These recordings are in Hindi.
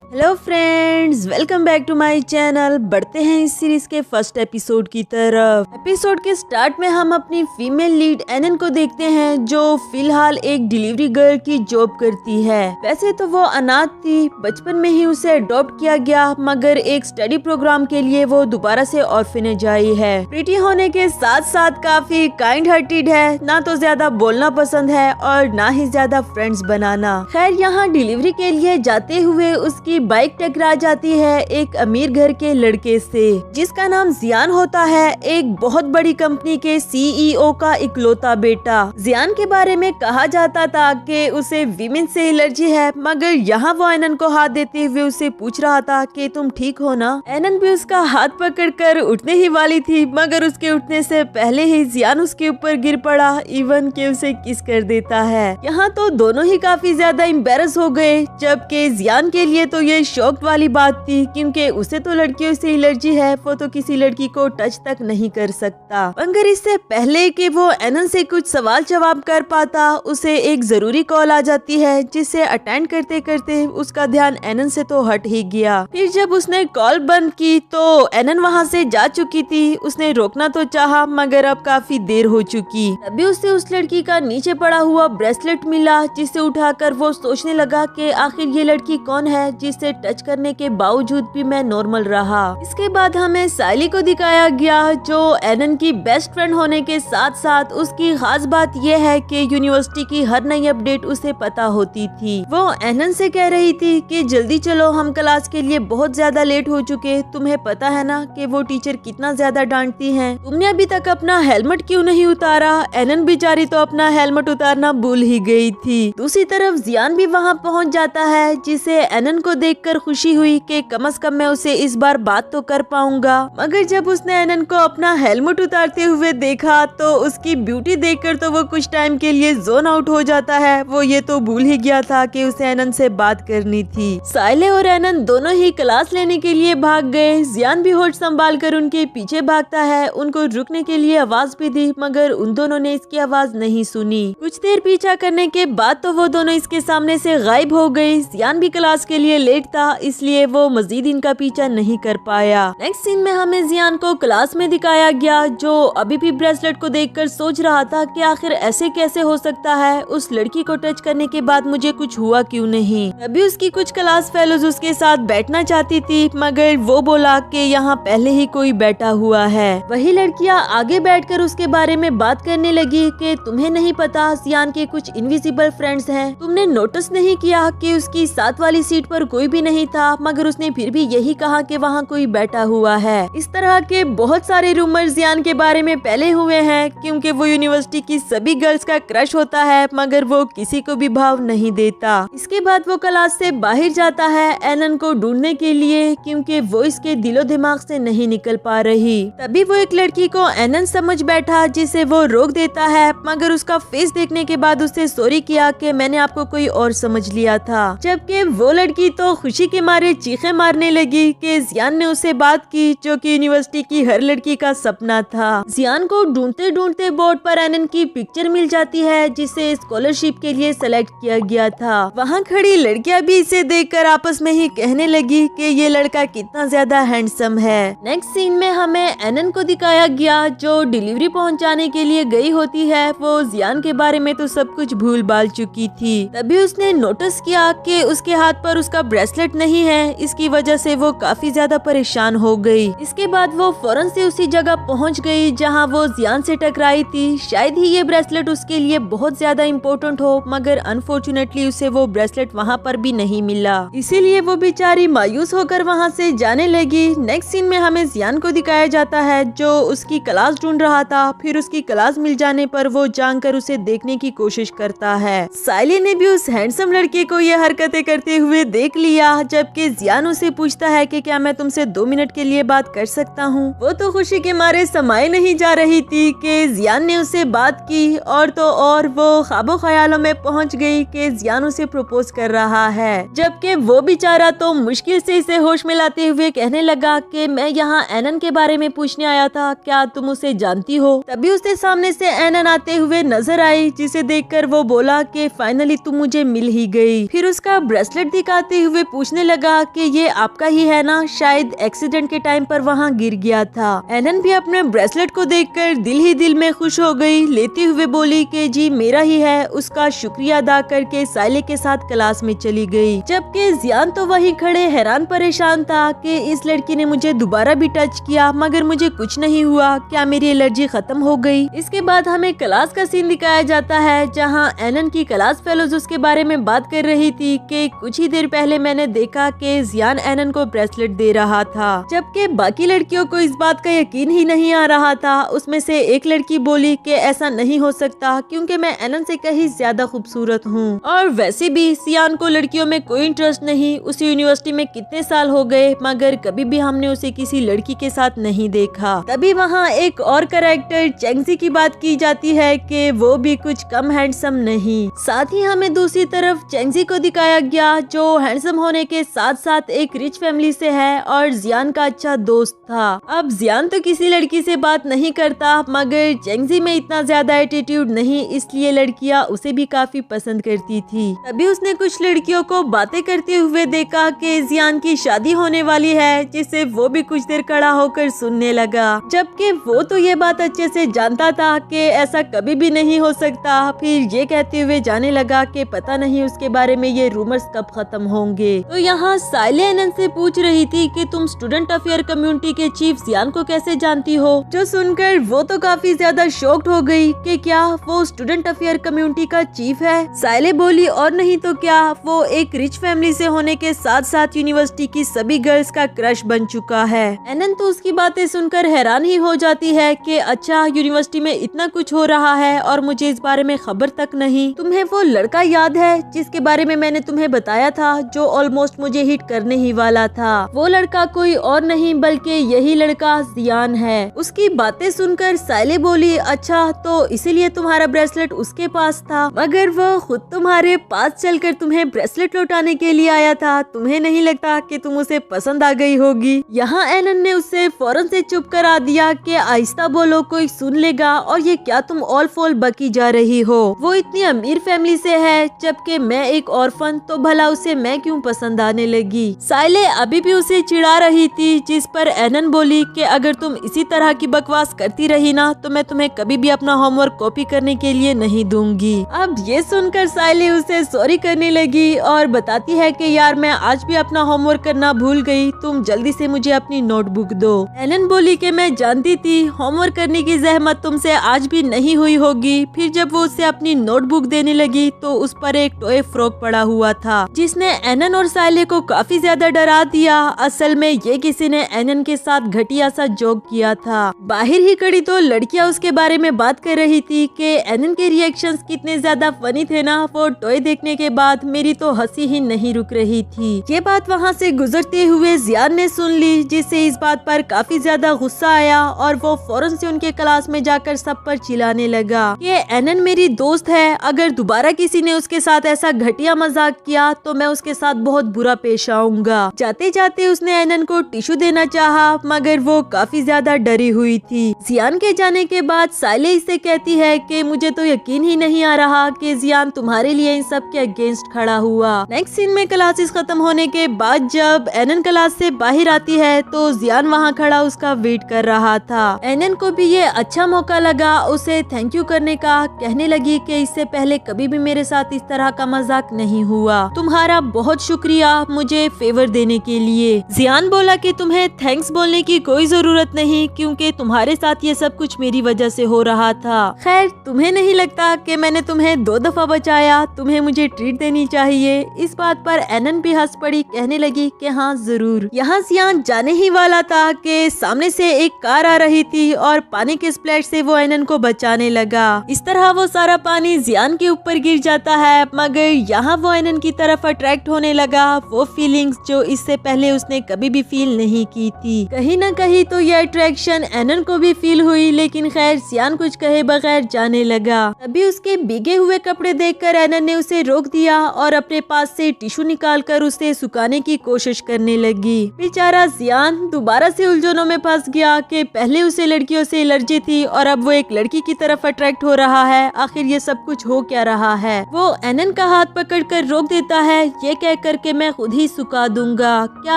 Hello friends, welcome back to my channel. बढ़ते हैं इस सीरीज के फर्स्ट एपिसोड की तरफ। एपिसोड के स्टार्ट में हम अपनी फीमेल लीड एनन को देखते हैं, जो फिलहाल एक डिलीवरी गर्ल की जॉब करती है। वैसे तो वो अनाथ थी, बचपन में ही उसे अडॉप्ट किया गया, मगर एक स्टडी प्रोग्राम के लिए वो दोबारा से ऑर्फनेज आई है। प्रीटी होने के साथ साथ काफी काइंड हार्टेड है, ना तो ज्यादा बोलना पसंद है और ना ही ज्यादा फ्रेंड्स बनाना। खैर, यहाँ डिलीवरी के लिए जाते हुए उसकी बाइक टकरा जाती है एक अमीर घर के लड़के से, जिसका नाम जियान होता है, एक बहुत बड़ी कंपनी के सीईओ का इकलौता बेटा। जियान के बारे में कहा जाता था कि उसे विमेन से एलर्जी है, मगर यहाँ वो एनन को हाथ देते हुए उसे पूछ रहा था कि तुम ठीक हो ना। एनन भी उसका हाथ पकड़कर उठने ही वाली थी, मगर उसके उठने से पहले ही जियान उसके ऊपर गिर पड़ा, इवन के उसे किस कर देता है। यहाँ तो दोनों ही काफी ज्यादा एम्बैरस हो गए, जबकि जियान के लिए तो ये शॉक वाली बात थी, क्योंकि उसे तो लड़कियों से एलर्जी है, वो तो किसी लड़की को टच तक नहीं कर सकता। मगर इससे पहले कि वो एनन से कुछ सवाल जवाब कर पाता, उसे एक जरूरी कॉल आ जाती है, जिसे अटेंड करते करते उसका ध्यान एनन से तो हट ही गया। फिर जब उसने कॉल बंद की तो एनन वहाँ से जा चुकी थी। उसने रोकना तो चाहा, मगर अब काफी देर हो चुकी। तभी उसे उस लड़की का नीचे पड़ा हुआ ब्रेसलेट मिला, जिसे उठाकर वो सोचने लगा कि आखिर ये लड़की कौन है जिससे टच करने के बावजूद भी मैं नॉर्मल रहा। इसके बाद हमें साइली को दिखाया गया, जो एनन की बेस्ट फ्रेंड होने के साथ साथ उसकी खास बात यह है कि यूनिवर्सिटी की हर नई अपडेट उसे पता होती थी। वो एनन से कह रही थी कि जल्दी चलो, हम क्लास के लिए बहुत ज्यादा लेट हो चुके। तुम्हें पता है ना कि वो टीचर कितना ज्यादा डांटती हैं। तुमने अभी तक अपना हेलमेट क्यों नहीं उतारा। एनन बेचारी तो अपना हेलमेट उतारना भूल ही गई थी। दूसरी तरफ जियान भी वहाँ पहुँच जाता है, जिसे एनन को देखकर खुशी हुई कि कम से कम मैं उसे इस बार बात तो कर पाऊंगा। मगर जब उसने एनन को अपना हेलमेट उतारते हुए देखा तो उसकी ब्यूटी देखकर तो वो कुछ टाइम के लिए जोन आउट हो जाता है। वो ये तो भूल ही गया था कि उसे एनन से बात करनी थी। साइले और एनन दोनों ही क्लास लेने के लिए भाग गए। जियान भी होश संभाल कर उनके पीछे भागता है, उनको रुकने के लिए आवाज भी दी, मगर उन दोनों ने इसकी आवाज नहीं सुनी। कुछ देर पीछा करने के बाद तो वो दोनों इसके सामने से गायब हो गए। जियान भी क्लास के लिए लेट था, इसलिए वो मजीद इनका पीछा नहीं कर पाया। नेक्स्ट सीन में हमें जियान को क्लास में दिखाया गया, जो अभी भी ब्रेसलेट को देखकर सोच रहा था कि आखिर ऐसे कैसे हो सकता है। उस लड़की को टच करने के बाद मुझे कुछ हुआ क्यों नहीं। अभी उसकी कुछ क्लास फेलोज उसके साथ बैठना चाहती थी, मगर वो बोला कि यहाँ पहले ही कोई बैठा हुआ है। वही लड़कियाँ आगे बैठकर उसके बारे में बात करने लगी कि तुम्हें नहीं पता, जियान के कुछ इनविजिबल फ्रेंड्स हैं। तुमने नोटिस नहीं किया कि उसकी साथ वाली सीट पर कोई भी नहीं था, मगर उसने फिर भी यही कहा कि वहाँ कोई बैठा हुआ है। इस तरह के बहुत सारे रूमर्स जियान के बारे में पहले हुए हैं, क्योंकि वो यूनिवर्सिटी की सभी गर्ल्स का क्रश होता है, मगर वो किसी को भी भाव नहीं देता। इसके बाद वो क्लास से बाहर जाता है एनन को ढूंढने के लिए, क्योंकि वो इसके दिलो दिमाग से नहीं निकल पा रही। तभी वो एक लड़की को एनन समझ बैठा, जिसे वो रोक देता है, मगर उसका फेस देखने के बाद उससे सॉरी किया कि मैंने आपको कोई और समझ लिया था। जबकि वो लड़की तो खुशी के मारे चीखें मारने लगी कि जियान ने उससे बात की, जो कि यूनिवर्सिटी की हर लड़की का सपना था। जियान को ढूंढते ढूंढते बोर्ड पर एनन की पिक्चर मिल जाती है, जिसे स्कॉलरशिप के लिए सेलेक्ट किया गया था। वहाँ खड़ी लड़कियां भी इसे देखकर आपस में ही कहने लगी कि ये लड़का कितना ज्यादा हैंडसम है। नेक्स्ट सीन में हमें एनन को दिखाया गया, जो डिलीवरी पहुँचाने के लिए गई होती है। वो जियान के बारे में तो सब कुछ भूल भाल चुकी थी। तभी उसने नोटिस किया कि उसके हाथ पर उसका ब्रेसलेट नहीं है। इसकी वजह से वो काफी ज्यादा परेशान हो गई। इसके बाद वो फौरन से उसी जगह पहुंच गई जहां वो जियान से टकराई थी। शायद ही ये ब्रेसलेट उसके लिए बहुत ज्यादा इम्पोर्टेंट हो, मगर अनफॉर्चुनेटली उसे वो ब्रेसलेट वहां पर भी नहीं मिला। इसीलिए वो बेचारी मायूस होकर वहां से जाने लगी। नेक्स्ट सीन में हमें जियान को दिखाया जाता है, जो उसकी क्लास ढूंढ रहा था। फिर उसकी क्लास मिल जाने पर वो जानकर उसे देखने की कोशिश करता है। साइली ने भी उस हैंडसम लड़के को ये हरकतें करते हुए देख लिया, जबकि जियान उसे पूछता है कि क्या मैं तुमसे 2 मिनट के लिए बात कर सकता हूँ। वो तो खुशी के मारे समाये नहीं जा रही थी कि जियान ने उससे बात की, और तो और वो ख्वाबों ख्यालों में पहुँच गई कि जियान उसे प्रपोज कर रहा है। जबकि वो बेचारा तो मुश्किल से इसे होश में लाते हुए कहने लगा कि मैं यहाँ एनन के बारे में पूछने आया था, क्या तुम उसे जानती हो। तभी उसके सामने से एनन आते हुए नजर आई, जिसे देखकर वो बोला कि फाइनली तुम मुझे मिल ही गई। फिर उसका ब्रेसलेट दिखाते हुए पूछने लगा कि ये आपका ही है ना, शायद एक्सीडेंट के टाइम पर वहाँ गिर गया था। एनन भी अपने ब्रेसलेट को देखकर दिल ही दिल में खुश हो गई, लेते हुए बोली कि जी मेरा ही है। उसका शुक्रिया अदा करके साइले के साथ क्लास में चली गई। जबकि जियान तो वहीं खड़े हैरान परेशान था कि इस लड़की ने मुझे दोबारा भी टच किया मगर मुझे कुछ नहीं हुआ, क्या मेरी एलर्जी खत्म हो गई। इसके बाद हमें क्लास का सीन दिखाया जाता है जहाँ एनन की क्लास फेलोज उसके बारे में बात कर रही थी कि कुछ ही देर पहले मैंने देखा कि जियान एनन को ब्रेसलेट दे रहा था, जबकि बाकी लड़कियों को इस बात का यकीन ही नहीं आ रहा था। उसमें से एक लड़की बोली कि ऐसा नहीं हो सकता क्योंकि मैं एनन से कहीं ज्यादा खूबसूरत हूँ, और वैसे भी जियान को लड़कियों में कोई इंटरेस्ट नहीं। उस यूनिवर्सिटी में कितने साल हो गए मगर कभी भी हमने उसे किसी लड़की के साथ नहीं देखा। तभी वहाँ एक और कैरेक्टर चेंगजी की बात की जाती है कि वो भी कुछ कम हैंडसम नहीं। साथ ही हमें दूसरी तरफ चेंगजी को दिखाया गया जो हैंडसम होने के साथ साथ एक रिच फैमिली से है और जियान का अच्छा दोस्त था। अब जियान तो किसी लड़की से बात नहीं करता मगर चेंगजी में इतना ज्यादा एटीट्यूड नहीं, इसलिए लड़कियां उसे भी काफी पसंद करती थी। तभी उसने कुछ लड़कियों को बातें करते हुए देखा कि जियान की शादी होने वाली है, जिसे वो भी कुछ देर खड़ा होकर सुनने लगा, जबकि वो तो ये बात अच्छे से जानता था कि ऐसा कभी भी नहीं हो सकता। फिर ये कहते हुए जाने लगा कि पता नहीं उसके बारे में ये रूमर्स कब खत्म होंगे। तो यहाँ साइले एनन से पूछ रही थी कि तुम स्टूडेंट अफेयर कम्युनिटी के चीफ जियान को कैसे जानती हो, जो सुनकर वो तो काफी ज्यादा शॉक्ड हो गई कि क्या वो स्टूडेंट अफेयर कम्युनिटी का चीफ है। साइले बोली और नहीं तो क्या, वो एक रिच फैमिली से होने के साथ साथ यूनिवर्सिटी की सभी गर्ल्स का क्रश बन चुका है। एनन तो उसकी बातें सुनकर हैरान ही हो जाती है कि अच्छा यूनिवर्सिटी में इतना कुछ हो रहा है और मुझे इस बारे में खबर तक नहीं। तुम्हें वो लड़का याद है जिसके बारे में मैंने तुम्हें बताया था, जो ऑलमोस्ट मुझे हिट करने ही वाला था। वो लड़का कोई और नहीं बल्कि यही लड़का जियान है। उसकी बातें सुनकर साइले बोली अच्छा तो इसीलिए तुम्हारा ब्रेसलेट उसके पास था, मगर वो खुद तुम्हारे पास चलकर तुम्हें ब्रेसलेट लौटाने के लिए आया था। तुम्हें नहीं लगता कि तुम उसे पसंद आ गई होगी। यहाँ एनन ने उससे फौरन से चुप करा दिया कि आहिस्ता बोलो, कोई सुन लेगा, और ये क्या तुम ऑल फॉल बकी जा रही हो। वो इतनी अमीर फैमिली से है जबकि मैं एक ऑर्फन, तो भला उसे मैं क्यों पसंद आने लगी। साइले अभी भी उसे चिढ़ा रही थी, जिस पर एनन बोली कि अगर तुम इसी तरह की बकवास करती रही ना तो मैं तुम्हें कभी भी अपना होमवर्क कॉपी करने के लिए नहीं दूंगी। अब ये सुनकर साइले उसे सॉरी करने लगी और बताती है कि यार मैं आज भी अपना होमवर्क करना भूल गई, तुम जल्दी से मुझे अपनी नोटबुक दो। एनन बोली कि मैं जानती थी होमवर्क करने की जहमत तुमसे आज भी नहीं हुई होगी। फिर जब वो उसे अपनी नोटबुक देने लगी तो उस पर एक टॉय फ्रॉक पड़ा हुआ था, जिसने एनन और साइले को काफी ज्यादा डरा दिया। असल में ये किसी ने एनन के साथ घटिया सा जोक किया था। बाहर ही खड़ी तो लड़कियां उसके बारे में बात कर रही थी कि एनन के रिएक्शंस कितने ज्यादा फनी थे ना। वो टॉय देखने के बाद मेरी तो हंसी ही नहीं रुक रही थी। ये बात वहाँ से गुजरते हुए जियान ने सुन ली, जिससे इस बात पर काफी ज्यादा गुस्सा आया और वो फौरन से उनके क्लास में जाकर सब पर चिल्लाने लगा कि एनन मेरी दोस्त है, अगर दोबारा किसी ने उसके साथ ऐसा घटिया मजाक किया तो मैं उसके साथ बहुत बुरा पेश आऊंगा। जाते जाते उसने एनन को टिश्यू देना चाहा मगर वो काफी ज्यादा डरी हुई थी। जियान के जाने के बाद साइले इससे कहती है कि मुझे तो यकीन ही नहीं आ रहा कि जियान तुम्हारे लिए इन सब के अगेंस्ट खड़ा हुआ। नेक्स्ट सीन में क्लासेस खत्म होने के बाद जब एनन क्लास से बाहर आती है तो जियान वहाँ खड़ा उसका वेट कर रहा था। एनन को भी ये अच्छा मौका लगा उसे थैंक यू करने का, कहने लगी कि इससे पहले कभी भी मेरे साथ इस तरह का मजाक नहीं हुआ, तुम्हारा बहुत शुक्रिया मुझे फेवर देने के लिए। जियान बोला कि तुम्हें थैंक्स बोलने की कोई जरूरत नहीं क्योंकि तुम्हारे साथ ये सब कुछ मेरी वजह से हो रहा था। खैर तुम्हें नहीं लगता कि मैंने तुम्हें 2 दफा बचाया, तुम्हें मुझे ट्रीट देनी चाहिए। इस बात पर एनन भी हंस पड़ी, कहने लगी कि हाँ जरूर। यहाँ जियान जाने ही वाला था कि सामने से एक कार आ रही थी और पानी के स्प्लैश से वो एनन को बचाने लगा। इस तरह वो सारा पानी जियान के ऊपर गिर जाता है मगर यहाँ वो एनन की तरफ अट्रैक्ट होने लगा। वो फीलिंग्स जो इससे पहले उसने कभी भी फील नहीं की थी। कहीं न कहीं तो ये अट्रैक्शन एनन को भी फील हुई, लेकिन खैर जियान कुछ कहे बगैर जाने लगा। तभी उसके भीगे हुए कपड़े देखकर एनन ने उसे रोक दिया और अपने पास से टिश्यू निकालकर उसे सुखाने की कोशिश करने लगी। बेचारा जियान दोबारा से उलझनों में फंस गया कि पहले उसे लड़कियों से एलर्जी थी और अब वो एक लड़की की तरफ अट्रैक्ट हो रहा है। आखिर ये सब कुछ हो क्या रहा है। वो एनन का हाथ पकड़कर रोक देता है, ये कहकर के मैं खुद ही सुखा दूंगा। क्या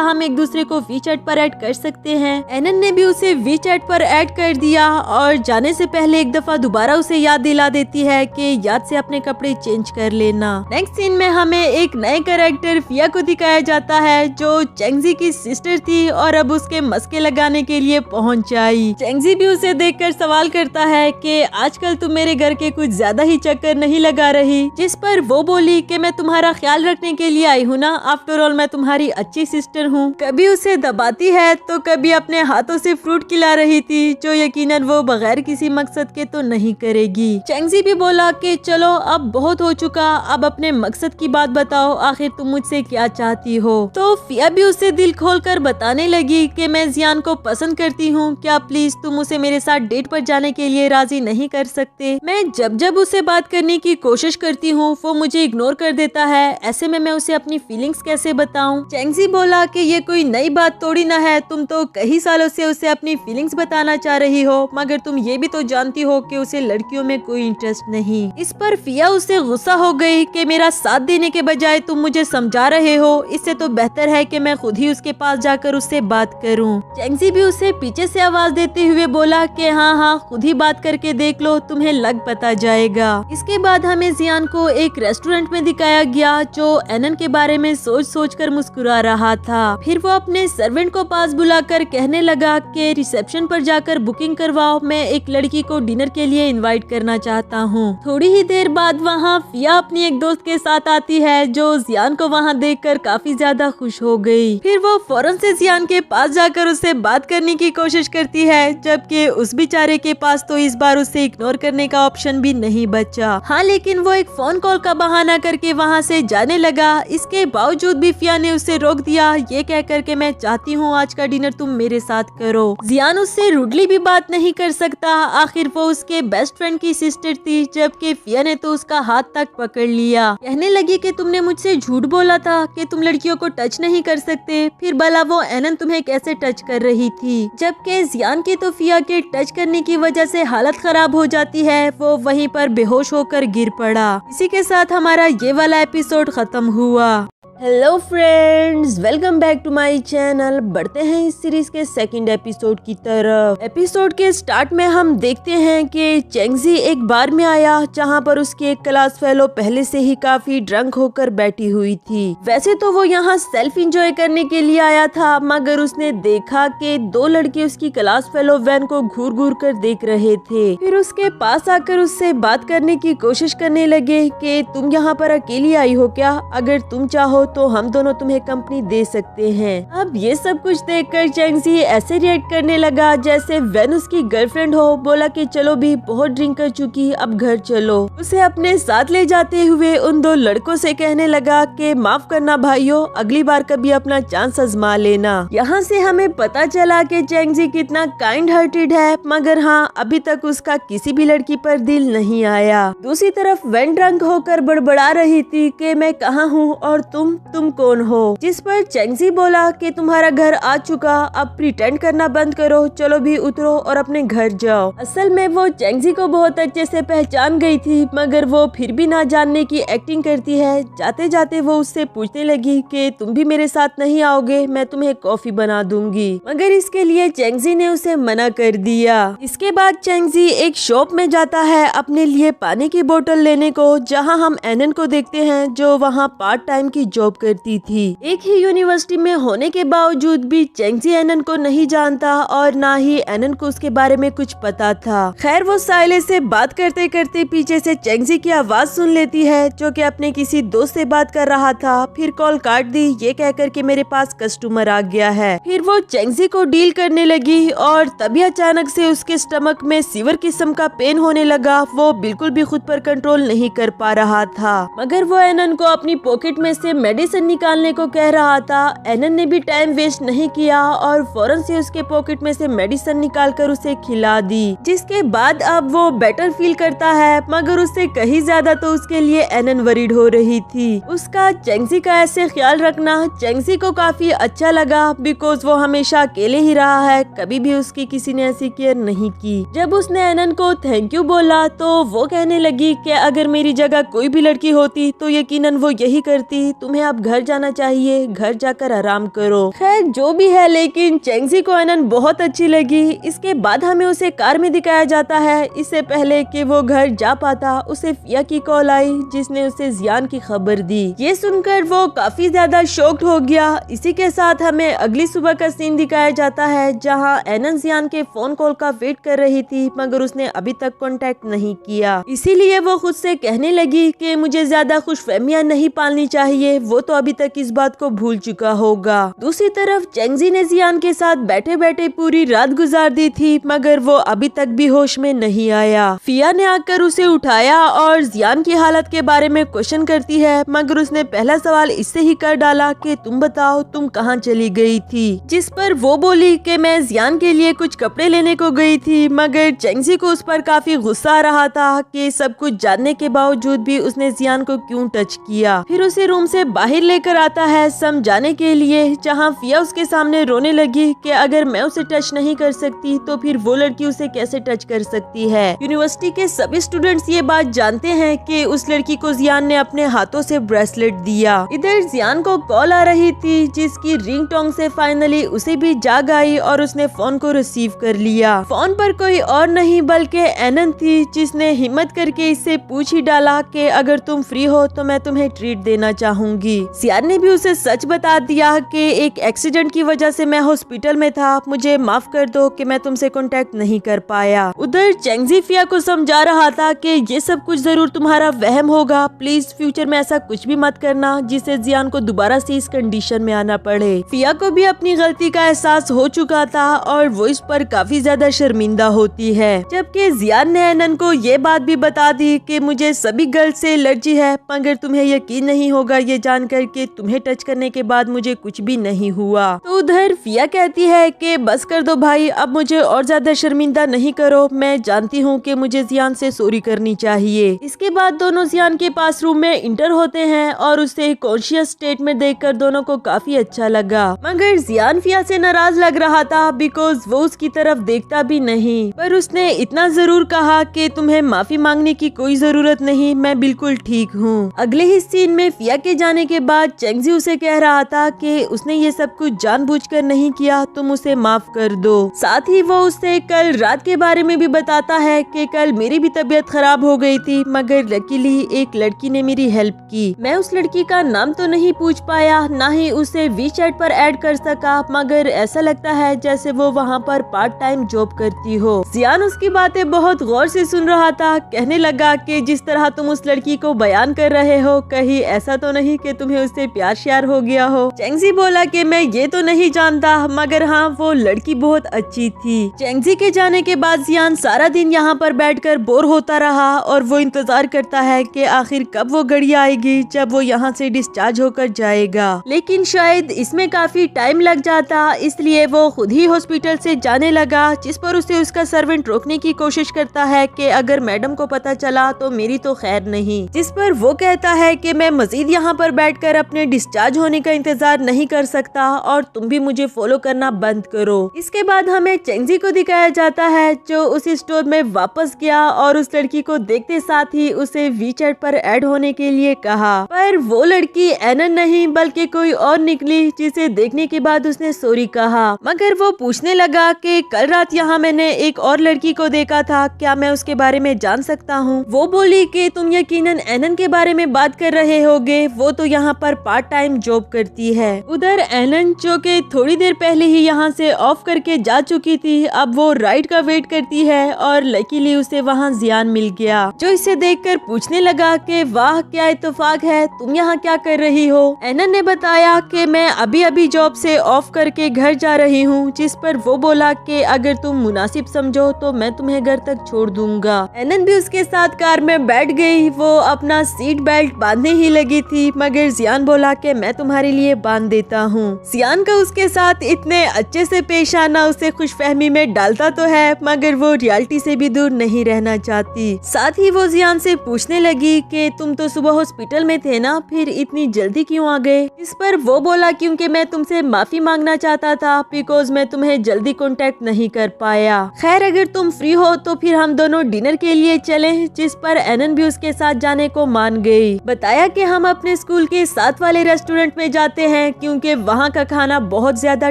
हम एक दूसरे को वी चैट पर ऐड कर सकते हैं? एनन ने भी उसे वी चैट पर ऐड कर दिया और जाने से पहले एक दफा दोबारा उसे याद दिला देती है कि याद से अपने कपड़े चेंज कर लेना। नेक्स्ट सीन में हमें एक नए कैरेक्टर फिया को दिखाया जाता है जो चेंगजी की सिस्टर थी और अब उसके मस्के लगाने के लिए पहुंच आई। चेंगजी भी उसे देखकर सवाल करता है कि आजकल तुम मेरे घर के कुछ ज्यादा ही चक्कर नहीं लगा रही, जिस पर वो बोली कि मैं तुम्हारा ख्याल रखने के लिए आई हूँ ना, आफ्टर ऑल मैं तुम्हारी अच्छी सिस्टर हूँ। कभी उसे दबाती है तो कभी अपने हाथों से फ्रूट खिला रही थी, जो यकीनन वो बगैर किसी मकसद के तो नहीं करेगी। चेंगजी भी बोला कि चलो अब बहुत हो चुका, अब अपने मकसद की बात बताओ, आखिर तुम मुझसे क्या चाहती हो। तो फिया भी उसे दिल खोलकर बताने लगी कि मैं जियान को पसंद करती हूँ, क्या प्लीज तुम उसे मेरे साथ डेट पर जाने के लिए राजी नहीं कर सकते? मैं जब जब उसे बात करने की कोशिश करती हूँ वो मुझे इग्नोर कर देता है, ऐसे में मैं उसे अपनी फीलिंग्स कैसे बताऊं? चेंगजी बोला कि ये कोई नई बात थोड़ी ना है, तुम तो कई सालों से उसे अपनी फीलिंग्स बताना चाह रही हो, मगर तुम ये भी तो जानती हो कि उसे लड़कियों में कोई इंटरेस्ट नहीं। इस पर फिया उससे गुस्सा हो गई कि मेरा साथ देने के बजाय तुम मुझे समझा रहे हो, इससे तो बेहतर है कि मैं खुद ही उसके पास जाकर उससे बात करूं। चेंगजी भी उसे पीछे से आवाज देते हुए बोला कि हाँ खुद ही बात करके देख लो, तुम्हें लग पता जाएगा। इसके बाद हमें जियान को एक रेस्टोरेंट में दिखाया गया जो एनन के बारे में सोच सोच कर मुस्कुरा रहा था। फिर वो अपने सर्वेंट को पास बुलाकर कहने लगा कि रिसेप्शन पर जाकर बुकिंग करवाओ, मैं एक लड़की को डिनर के लिए इनवाइट करना चाहता हूँ। थोड़ी ही देर बाद वहाँ फिया अपनी एक दोस्त के साथ आती है जो जियान को वहाँ देखकर काफी ज्यादा खुश हो गई। फिर वो फौरन से जियान के पास जाकर उससे बात करने की कोशिश करती है, जबकि उस बेचारे के पास तो इस बार उसे इग्नोर करने का ऑप्शन भी नहीं बचा। हाँ, लेकिन वो एक फोन कॉल का बहाना करके वहाँ से जाने लगा। इसके बावजूद भी फिया ने उसे रोक दिया, ये कहकर के मैं चाहती हूँ आज का डिनर तुम मेरे साथ करो। जियान उससे रूडली भी बात नहीं कर सकता, आखिर वो उसके बेस्ट फ्रेंड की सिस्टर थी, जबकि फिया ने तो उसका हाथ तक पकड़ लिया। कहने लगी कि तुमने मुझसे झूठ बोला था कि तुम लड़कियों को टच नहीं कर सकते, फिर भला वो एनन तुम्हें कैसे टच कर रही थी? जबकि जियान की तो फिया के टच करने की वजह से हालत खराब हो जाती है, वो वहीं पर बेहोश होकर गिर पड़ा। इसी के साथ हमारा ये वाला एपिसोड खत्म हुआ। Hello friends, welcome back to my channel. बढ़ते हैं इस सीरीज के सेकंड एपिसोड की तरफ। एपिसोड के स्टार्ट में हम देखते हैं कि चेंगजी एक बार में आया जहां पर उसकी एक क्लास फेलो पहले से ही काफी ड्रंक होकर बैठी हुई थी। वैसे तो वो यहाँ सेल्फ इंजॉय करने के लिए आया था, मगर उसने देखा कि दो लड़के उसकी क्लास फेलो वैन को घूर घूर कर देख रहे थे। फिर उसके पास आकर उससे बात करने की कोशिश करने लगे कि तुम यहाँ पर अकेली आई हो क्या? अगर तुम चाहो तो हम दोनों तुम्हें कंपनी दे सकते हैं। अब ये सब कुछ देखकर चेंगजी ऐसे रिएक्ट करने लगा जैसे वैन उसकी गर्लफ्रेंड हो। बोला कि चलो भी, बहुत ड्रिंक कर चुकी, अब घर चलो। उसे अपने साथ ले जाते हुए उन दो लड़कों से कहने लगा कि माफ करना भाइयों, अगली बार कभी अपना चांस आजमा लेना। यहाँ से हमें पता चला कि चेंगजी कितना काइंड हार्टेड है, मगर हाँ अभी तक उसका किसी भी लड़की पर दिल नहीं आया। दूसरी तरफ वैन ड्रंक होकर बड़बड़ा रही थी कि मैं कहाँ हूँ और तुम कौन हो? जिस पर चेंगजी बोला कि तुम्हारा घर आ चुका, अब प्रिटेंड करना बंद करो, चलो भी उतरो और अपने घर जाओ। असल में वो चेंगजी को बहुत अच्छे से पहचान गई थी, मगर वो फिर भी ना जानने की एक्टिंग करती है। जाते जाते वो उससे पूछने लगी कि तुम भी मेरे साथ नहीं आओगे, मैं तुम्हें कॉफी बना दूंगी, मगर इसके लिए चेंगजी ने उसे मना कर दिया। इसके बाद चेंगजी एक शॉप में जाता है अपने लिए पानी की बोतल लेने को, जहाँ हम एनन को देखते हैं जो वहाँ पार्ट टाइम की जॉब करती थी। एक ही यूनिवर्सिटी में होने के बावजूद भी चेंगजी एनन को नहीं जानता और ना ही एनन को उसके बारे में कुछ पता था। खैर वो साइले से बात करते करते पीछे से चेंगजी की आवाज सुन लेती है जो कि अपने किसी दोस्त से बात कर रहा था। फिर कॉल काट दी ये कहकर के मेरे पास कस्टमर आ गया है। फिर वो चेंगजी को डील करने लगी और तभी अचानक से उसके स्टमक में सीवर किस्म का पेन होने लगा। वो बिल्कुल भी खुद पर कंट्रोल नहीं कर पा रहा था, मगर वो एनन को अपनी पॉकेट में से मेडिसिन निकालने को कह रहा था। एनन ने भी टाइम वेस्ट नहीं किया और फौरन से उसके पॉकेट में से मेडिसिन निकालकर उसे खिला दी, जिसके बाद अब वो बेटर फील करता है, मगर उससे कहीं ज्यादा तो उसके लिए एनन वरीड हो रही थी। उसका चेंगजी का ऐसे ख्याल रखना चेंगजी को काफी अच्छा लगा, बिकॉज वो हमेशा अकेले ही रहा है, कभी भी उसकी किसी ने ऐसी केयर नहीं की। जब उसने एनन को थैंक यू बोला तो वो कहने लगी कि अगर मेरी जगह कोई भी लड़की होती तो यकीनन वो यही करती, तुम्हें तुम्हें अब घर जाना चाहिए, घर जाकर आराम करो। खैर जो भी है, लेकिन चेंगजी को एनन बहुत अच्छी लगी। इसके बाद हमें उसे कार में दिखाया जाता है। इससे पहले कि वो घर जा पाता, उसे फिया की कॉल आई जिसने उसे जियान की खबर दी। ये सुनकर वो काफी ज्यादा शॉक्ड हो गया। इसी के साथ हमें अगली सुबह का सीन दिखाया जाता है जहां एनन जियान के फोन कॉल का वेट कर रही थी, मगर उसने अभी तक कांटेक्ट नहीं किया। इसीलिए वो खुद से कहने लगी कि मुझे ज्यादा खुशफहमियां नहीं पालनी चाहिए, वो तो अभी तक इस बात को भूल चुका होगा। दूसरी तरफ चेंगजी ने जियान के साथ बैठे बैठे पूरी रात गुजार दी थी, मगर वो अभी तक भी होश में नहीं आया। फिया ने आकर उसे उठाया और जियान की हालत के बारे में क्वेश्चन करती है, मगर उसने पहला सवाल इससे ही कर डाला कि तुम बताओ तुम कहाँ चली गई थी, जिस पर वो बोली कि मैं जियान के लिए कुछ कपड़े लेने को गई थी। मगर चेंगजी को उस पर काफी गुस्सा आ रहा था कि सब कुछ जानने के बावजूद भी उसने जियान को क्यों टच किया। फिर उसे रूम से बाहर लेकर आता है समझाने के लिए, जहाँ फिया उसके सामने रोने लगी कि अगर मैं उसे टच नहीं कर सकती तो फिर वो लड़की उसे कैसे टच कर सकती है। यूनिवर्सिटी के सभी स्टूडेंट्स ये बात जानते हैं कि उस लड़की को जियान ने अपने हाथों से ब्रेसलेट दिया। इधर जियान को कॉल आ रही थी जिसकी रिंगटोन से फाइनली उसे भी जाग आई और उसने फोन को रिसीव कर लिया। फोन पर कोई और नहीं बल्कि एनन थी, जिसने हिम्मत करके इससे पूछ ही डाला कि अगर तुम फ्री हो तो मैं तुम्हें ट्रीट देना चाहूंगी। जियान ने भी उसे सच बता दिया कि एक एक्सीडेंट की वजह से मैं हॉस्पिटल में था, मुझे माफ कर दो कि मैं तुमसे कांटेक्ट नहीं कर पाया। उधर चेंगजी फिया को समझा रहा था कि ये सब कुछ जरूर तुम्हारा वहम होगा, प्लीज फ्यूचर में ऐसा कुछ भी मत करना जिससे जियान को दोबारा से इस कंडीशन में आना पड़े। फिया को भी अपनी गलती का एहसास हो चुका था और वो इस पर काफी ज्यादा शर्मिंदा होती है। जबकि जियान ने एनन को ये बात भी बता दी कि मुझे सभी गर्ल्स से एलर्जी है, मगर तुम्हें यकीन नहीं होगा ये जानकर कि तुम्हें टच करने के बाद मुझे कुछ भी नहीं हुआ। तो उधर फिया कहती है कि बस कर दो भाई, अब मुझे और ज्यादा शर्मिंदा नहीं करो, मैं जानती हूँ कि मुझे जियान से सॉरी करनी चाहिए। इसके बाद दोनों जियान के पास रूम में इंटर होते हैं और उसे कॉन्शियस स्टेट में देखकर दोनों को काफी अच्छा लगा। मगर जियान फिया से नाराज लग रहा था बिकॉज वो उसकी तरफ देखता भी नहीं, पर उसने इतना जरूर कहा कि तुम्हें माफी मांगने की कोई जरूरत नहीं, मैं बिल्कुल ठीक हूँ। अगले ही सीन में फिया के जाने के बाद चेंगजी उसे कह रहा था कि उसने ये सब कुछ जानबूझकर नहीं किया, तुम उसे माफ कर दो। साथ ही वो उससे कल रात के बारे में भी बताता है कि कल मेरी भी तबीयत खराब हो गई थी, मगर लकीली एक लड़की ने मेरी हेल्प की। मैं उस लड़की का नाम तो नहीं पूछ पाया, ना ही उसे वीचैट पर ऐड कर सका, मगर ऐसा लगता है जैसे वो वहाँ पर पार्ट टाइम जॉब करती हो। जियान उसकी बातें बहुत गौर से सुन रहा था, कहने लगा कि जिस तरह तुम उस लड़की को बयान कर रहे हो, कहीं ऐसा तो नहीं कि तुम्हें उससे प्यार श्यार हो गया हो। चेंगजी बोला कि मैं ये तो नहीं जानता, मगर हाँ वो लड़की बहुत अच्छी थी। चेंगजी के जाने के बाद जियान सारा दिन यहाँ पर बैठकर बोर होता रहा और वो इंतजार करता है कि आखिर कब वो घड़ी आएगी जब वो यहाँ से डिस्चार्ज होकर जाएगा। लेकिन शायद इसमें काफी टाइम लग जाता, इसलिए वो खुद ही हॉस्पिटल से जाने लगा, जिस पर उसे उसका सर्वेंट रोकने की कोशिश करता है कि अगर मैडम को पता चला तो मेरी तो खैर नहीं। जिस पर वो कहता है कि मैं मजीद यहाँ पर बैठकर अपने डिस्चार्ज होने का इंतजार नहीं कर सकता और तुम भी मुझे फॉलो करना बंद करो। इसके बाद हमें चेंगजी को दिखाया जाता है जो उस स्टोर में वापस गया और उस लड़की को देखते साथ ही उसे वीचैट पर ऐड होने के लिए कहा, पर वो लड़की एनन नहीं बल्कि कोई और निकली, जिसे देखने के बाद उसने सॉरी कहा। मगर वो पूछने लगा कि कल रात यहाँ मैंने एक और लड़की को देखा था, क्या मैं उसके बारे में जान सकता हूँ? वो बोली कि तुम यकीनन एनन के बारे में बात कर रहे होगे, वो तो यहाँ पर पार्ट टाइम जॉब करती है। उधर एनन जो कि थोड़ी देर पहले ही यहाँ से ऑफ करके जा चुकी थी, अब वो राइड का वेट करती है और लकीली उसे वहाँ जियान मिल गया, जो इसे देखकर पूछने लगा कि वाह क्या इत्तेफाक है, तुम यहाँ क्या कर रही हो? एनन ने बताया कि मैं अभी अभी जॉब से ऑफ करके घर जा रही हूँ, जिस पर वो बोला कि अगर तुम मुनासिब समझो तो मैं तुम्हें घर तक छोड़ दूंगा। एनन भी उसके साथ कार में बैठ गई। वो अपना सीट बेल्ट बांधने ही लगी थी, मगर जियान बोला कि मैं तुम्हारे लिए बांध देता हूँ। जियान का उसके साथ इतने अच्छे से पेश आना उसे खुशफहमी में डालता तो है, मगर वो रियलिटी से भी दूर नहीं रहना चाहती। साथ ही वो जियान से पूछने लगी कि तुम तो सुबह हॉस्पिटल में थे ना, फिर इतनी जल्दी क्यों आ गए? इस पर वो बोला क्योंकि मैं तुमसे माफी मांगना चाहता था बिकॉज मैं तुम्हें जल्दी कांटेक्ट नहीं कर पाया। खैर अगर तुम फ्री हो तो फिर हम दोनों डिनर के लिए चलें, जिस पर एनन भी उसके साथ जाने को मान गई। बताया कि हम अपने स्कूल के साथ वाले रेस्टोरेंट में जाते हैं क्योंकि वहाँ का खाना बहुत ज्यादा